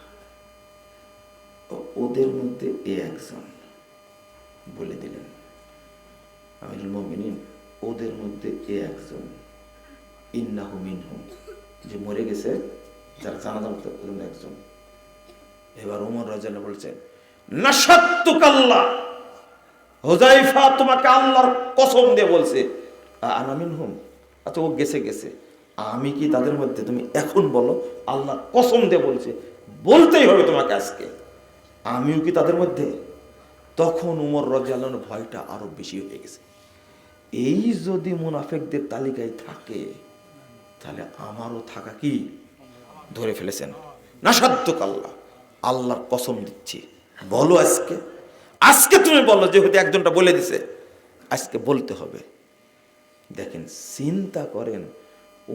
ওদের মধ্যে এ একজন। বলে দিলেন আমিরুল মুমিনিন, ওদের মধ্যে এ একজন, ইন্নাহু মিনহুম, যে মরে গেছে, যারা জানাজা পড়তে একজন। এবার ওমর রাদিয়াল্লাহু আনহু বলছেন, নাশাত্তুকাল্লাহ, হুযায়ফা তোমাকে আল্লাহর কসম দিয়ে বলছে, আনা মিনহুম, আচ্ছা ও গেছে গেছে, আমি কি তাদের মধ্যে? তুমি এখন বলো, আল্লাহর কসম দিয়ে বলছে, বলতেই হবে তোমাকে আজকে, আমিও কি তাদের মধ্যে? তখন উমর রাদিয়াল্লাহু আনহু ভয়টা আরো বেশি হয়ে গেছে। এই যদি মুনাফিকদের তালিকায় থাকে, তাহলে আমারও থাকা কি ধরে ফেলেছেন। নাশাদ্দুকাল্লাহ, আল্লাহর কসম দিচ্ছি, বলো আজকে, আজকে তুমি বলো, যেহেতু একজনটা বলে দিছে, আজকে বলতে হবে। দেখেন, চিন্তা করেন,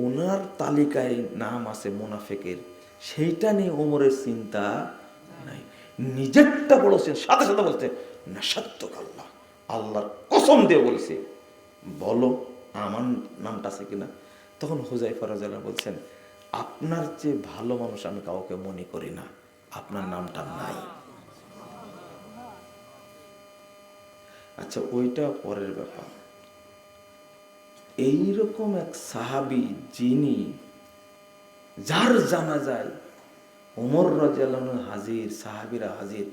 ওনার তালিকায় নাম আছে মুনাফিকের, সেইটা নিয়ে ওমরের চিন্তা নাই, নিজেরটা বলেছেন, সাথে সাথে বলছে নাশাদ্দুকাল্লাহ, আল্লাহর কসম দিয়ে বলছে, বলো আমার নামটা আছে কিনা। তখন হুযায়ফা রাদিয়াল্লাহু আনহু বলছেন, আপনার যে ভালো মানুষ আমি কাউকে মনে করি না, আপনার নামটা নাই। আচ্ছা, ওইটা পরের ব্যাপার। এইরকম এক সাহাবী, যিনি, যার জানা যায় ওমর রাদিয়াল্লাহু আনহু হাজির, সাহাবীরা হাজির,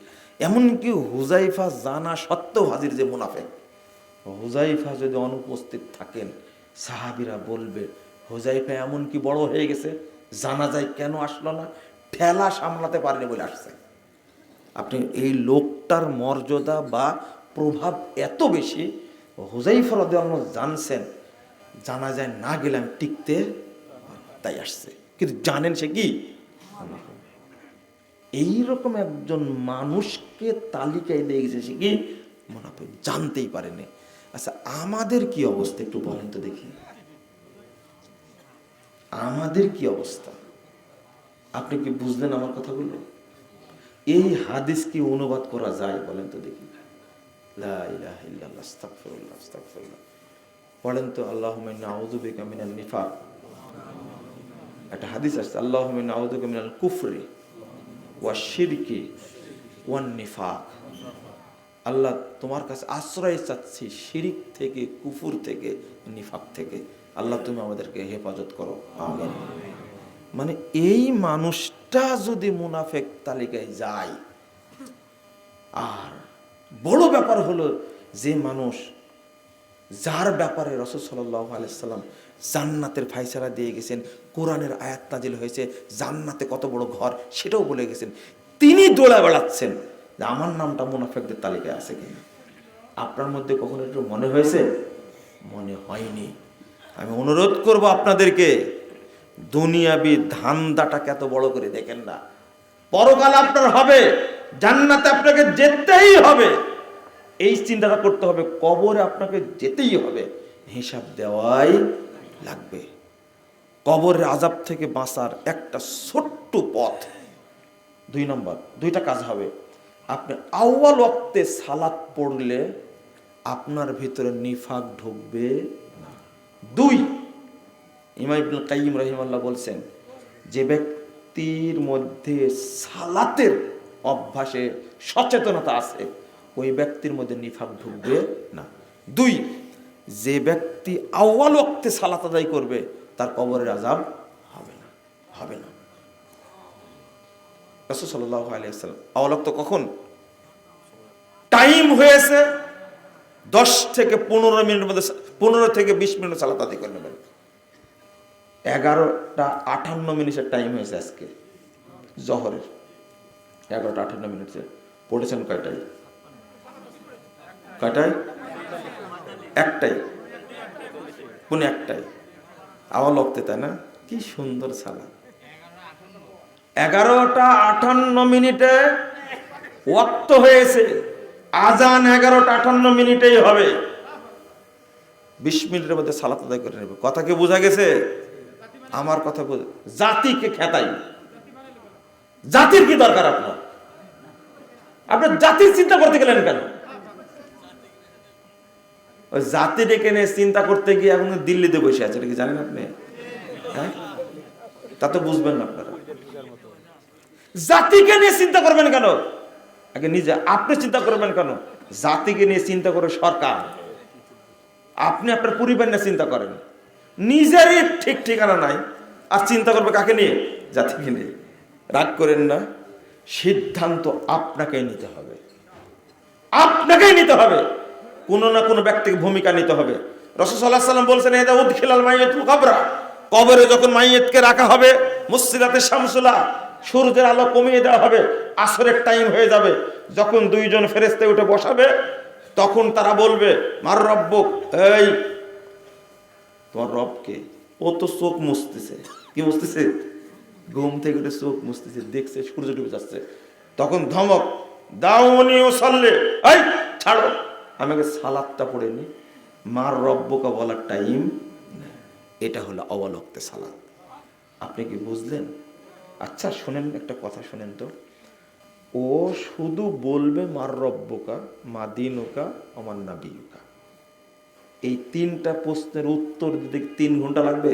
এমনকি হুযায়ফা জানা সত্ত্বেও হাজির যে মুনাফিক। হুযায়ফা যদি অনুপস্থিত থাকেন, সাহাবীরা বলবে হুযায়ফা এমন কি বড় হয়ে গেছে, জানা যায় কেন আসলো না, ঠেলা সামলাতে পারেনি বলে আসছে। আপনি এই লোকটার মর্যাদা বা প্রভাব এত বেশি, হুযায়ফা রাদিয়াল্লাহু আনহু জানছেন, জানা যায় না গেলাম টিকতে, তাই আসছে। কিন্তু জানেন সে কি? এইরকম একজন মানুষকে তালিকায় লেগেছে, সে কি মুনাফিক, জানতেই পারেনি। আচ্ছা, আমাদের কি অবস্থা একটু বলেন তো দেখি, আমাদের কি অবস্থা? আপনি কি বুঝলেন আমার কথাগুলো? এই হাদিস কি অনুবাদ করা যায় বলেন তো দেখি? লা ইলাহা ইল্লাল্লাহ, আস্তাগফিরুল্লাহ, আস্তাগফিরুল্লাহ পড়েন তো। আল্লাহুম্মা ইন্নী আউযু বিকা মিনান নিফাক, একটা হাদিস আসছে, আল্লাহুম্মা ইন্নী আউযু বিকা মিনাল কুফরি ওয়া শিরকি ওয়ান নিফাক। আল্লাহ, তোমার কাছে আশ্রয় চাচ্ছি শিরিক থেকে, কুফুর থেকে, নিফাক থেকে। আল্লাহ, তুমি আমাদেরকে হেফাজত করো, আমিন। মানে এই মানুষটা যদি মুনাফিক তালিকায় যায়, আর বড় ব্যাপার হলো, যে মানুষ, যার ব্যাপারে রাসূল সাল্লাল্লাহু আলাইহি সাল্লাম জান্নাতের ফায়সালা দিয়ে গেছেন, কোরআনের আয়াত নাজিল হয়েছে, জান্নাতে কত বড় ঘর সেটাও বলে গেছেন, তিনি দৌড়া বেড়াচ্ছেন যে আমার নামটা মুনাফিকদের তালিকায় আছে কিনা। আপনার মধ্যে কখনো একটু মনে হয়েছে? মনে হয়নি। আমি অনুরোধ করব আপনাদেরকে, দুনিয়াবি ধান্দাটাকে এত বড় করে দেখেন না। পরকাল আপনার হবে, জান্নাতে আপনাকে যেতেই হবে, এই চিন্তাটা করতে হবে। কবরে আপনাকে যেতেই হবে, হিসাব দেওয়াই লাগবে। কবরের আযাব থেকে বাঁচার একটা ছোট্ট পথ, 2 নম্বর, 2টা কাজ হবে। আপনি আউয়াল ওয়াক্তে সালাত পড়লে আপনার ভিতরে নিফাক ঢুকবে না। 2, ইমাম ইবনুল কাইয়িম রাহিমাহুল্লাহ বলছেন, যে ব্যক্তির মধ্যে সালাতের অভ্যাসে সচেতনতা আছে, ওই ব্যক্তির মধ্যে নিফাক ঢুকবে না। 2, যে ব্যক্তি আউয়াল ওয়াক্তে সালাত আদায় করবে, তার কবরের আযাব হবে না, হবে না। রাসূল সাল্লাল্লাহু আলাইহি ওয়াসাল্লাম আউয়াল ওয়াক্ত কখন? টাইম হয়েছে 10 থেকে 15 মিনিটের মধ্যে, 15 থেকে 20 মিনিট সালাত আদায় করে নেবেন। 11টা 58 মিনিটের টাইম হয়েছে আজকে জোহরের, 11টা 58 মিনিটে পড়েছেন কয়টায়? কয়টায়? একটাই, কোন একটাই? আওয়াল ওয়াক্তে, তাই না? কি সুন্দর সালাত। 11টা 58 মিনিটে ওয়াক্ত হয়েছে, আজান 11টা 58 মিনিটেই হবে। 20 মিনিটের মধ্যে সালাত আদায় করে নেবে। কথা কি বোঝা গেছে? আমার কথা বোঝা। জাতিকে খেতাই, জাতির কি দরকার আপনার? আপনার জাতির চিন্তা করতে গেলেন কেন? ওই জাতি ডেকে নিয়ে চিন্তা করতে গিয়ে এখন দিল্লিতে বসে আছে, এটা কি জানেন আপনি? হ্যাঁ, তা তো বুঝবেন না আপনারা। জাতিকে নিয়ে চিন্তা করবেন কেন? আগে নিজে আপনি চিন্তা করবেন কেন? জাতিকে নিয়ে চিন্তা করে সরকার, আপনি আপনার পরিবার নিয়ে চিন্তা করেন। নিজেরই ঠিক ঠিকানা নাই, আর চিন্তা করবে কাকে নিয়ে? জাতিকে নিয়ে। রাগ করেন না, সিদ্ধান্ত আপনাকেই নিতে হবে, আপনাকেই নিতে হবে। কোনো না কোনো ব্যক্তিকে ভূমিকা নিতে হবে। রাসূল সাল্লাল্লাহু আলাইহি ওয়াসাল্লাম বলছেন, এদা উদখিলাল মাইয়াতুল কবরা, কবরে যখন মাইয়াতকে রাখা হবে, মুসসিলাতে শামসুলা, সূর্যের আলো কমিয়ে দেওয়া হবে, আসরের টাইম হয়ে যাবে, যখন দুইজন ফেরেশতা উঠে বসাবে, তখন তারা বলবে, মার রব্বুক, এই তোমার রবকে? ও তো চোখ মুছতেছে। কি মুছতেছে? ঘুম থেকে উঠে চোখ মুছতেছে, দেখছে সূর্য ডুবে যাচ্ছে। তখন ধমক, দাউনি উসাল্লি, এই ছাড়ো, আমাকে সালাতটা পড়ে নি, মার রব্বুকা বলার টাইম। এটা হলো অবলক্তে সালাত। আপনি কি বুঝলেন? আচ্ছা শোনেন, একটা কথা শোনেন তো, ও শুধু বলবে মার রব্বুকা, মা দিনুকা, আমার নাবিয়ুকা, এই তিনটা প্রশ্নের উত্তর দিতে 3 ঘন্টা লাগবে?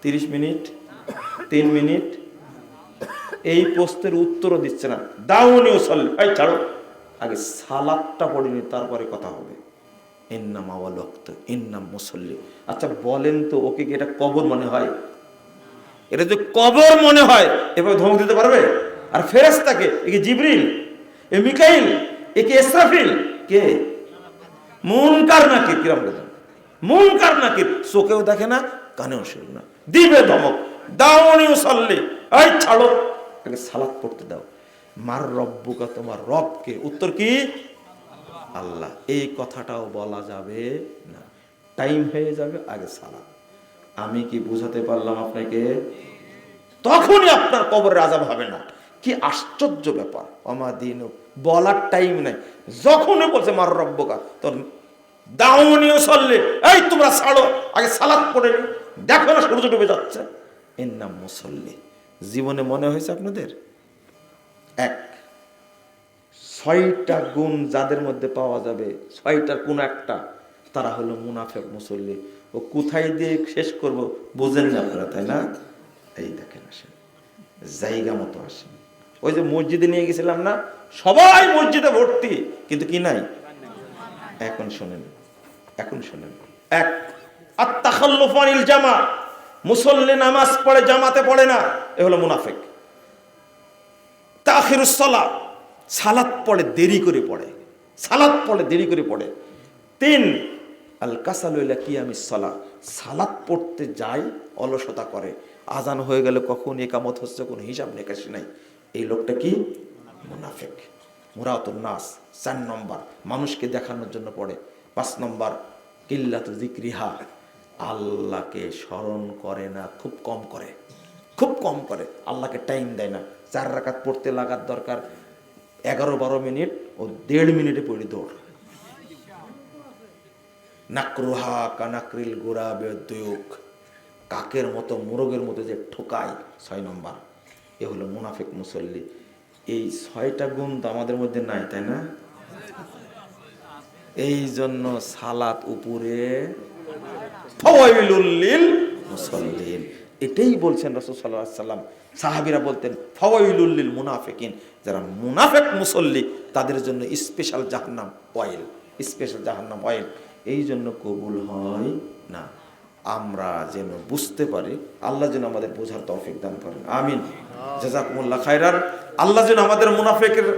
30 মিনিট, 3 মিনিট? এই প্রশ্নের উত্তরও দিচ্ছে না। দাউনি উসাল্লি, এই ছাড়ো, আগে সালাতটা পড়িনি, তারপরে কথা হবে। ইন্নাম আওয়ালক্ত, ইন্নাম মুসল্লি। আচ্ছা বলেন তো, ওকে কি এটা কবর মনে হয়? এটা যদি কবর মনে হয়, এভাবে ধমক দিতে পারবে? আর ফেরেশতাকে, একে জিবরিল, এ মিকাইল, একে ইসরাফিল, কে? মুনকার নাকির। কিরম বলেন? মুনকার নাকির, চোখেও দেখে না, কানেও শোনে না, দিবে ধমক, দাউনি উসাল্লি, এই ছাড়ো, আগে সালাত পড়তে দাও। মার রব্বুকা, তোমার রবকে? উত্তর কি? আল্লাহ। এই কথাটাও বলা যাবে না, টাইম হয়ে যাবে, আগে সালাত। আমি কি বুঝাতে পারলাম আপনাকে? তখনই আপনার কবরের আযাব হবে না। কি আশ্চর্য ব্যাপার! অমাদিন বলার টাইম নাই, যখনই বলছে মার রব্বুকা, তোর দাউনি উসাল্লি, এই তোমরা ছাড়ো, আগে সালাত পড়ে নি, দেখো না সূর্য ডুবে যাচ্ছে। এর নাম মুসল্লি। জীবনে মনে হয়েছে আপনাদের? 6টা গুণ যাদের মধ্যে পাওয়া যাবে, 6টার কোন একটা, তারা হলো মুনাফিক মুসল্লি। ও কোথায় দিয়ে শেষ করব বোঝেন না আপনারা, তাই না? এই দেখেন, আসেন, জায়গা মতো আসেন। ওই যে মসজিদে নিয়ে গেছিলাম না, সবাই মসজিদে ভর্তি, কিন্তু কি নাই? এখন শোনেন, এখন শোনেন। 1, আত-তাখাল্লুফ আনিল জামা, মুসল্লি নামাজ পড়ে জামাতে পড়ে না, এ হলো মুনাফিক। তাখিরুস সালাত, সালাত পড়ে দেরি করে পড়ে, সালাত পড়ে দেরি করে পড়ে। 3, আল কাসালু ইলা কিয়ামিস সালাহ, সালাত পড়তে যায় অলসতা করে, আজান হয়ে গেলে কখন ইকামত হচ্ছে কোনো হিসাব নিকাশ নাই। এই লোকটা কি? মুনাফিক। মুরাতুন নাস, 4 নম্বর, মানুষকে দেখানোর জন্য পড়ে। 5 নম্বর, কিল্লাতু যিকরিহা, আল্লাহকে স্মরণ করে না, খুব কম করে, খুব কম করে, আল্লাহকে টাইম দেয় না। 4 রাকাত পড়তে লাগার দরকার 11-12 মিনিট, ও 1.5 মিনিটে পড়ি দৌড়। নাকরুহা কানাকরিল গুরাবে দুয়ুক, কাকের মতো, মোরগের মতো যে ঠোকায়। 6 নম্বর, এ হলো মুনাফিক মুসল্লি। এই 6টা গুণ তো আমাদের মধ্যে নাই, তাই না? এই জন্য সালাত উপরে, ফাওয়াইলুল লিল মুসাল্লিন, এটাই বলছেন রাসূল সাল্লাল্লাহু আলাইহি ওয়াসাল্লাম। সাহাবীরা বলতেন ফাওয়াইলুল লিল মুনাফিকিন, যারা মুনাফিক মুসল্লি তাদের জন্য স্পেশাল জাহান্নাম অয়েল, স্পেশাল জাহান্নাম অয়েল। এই জন্য কবুল হয় না। আমরা যেন বুঝতে পারি, আল্লাহ যেন আমাদের বোঝার তৌফিক দান করেন, আমিন। জাযাকুমুল্লাহ খাইরান। আল্লাহ যেন আমাদের মুনাফিকের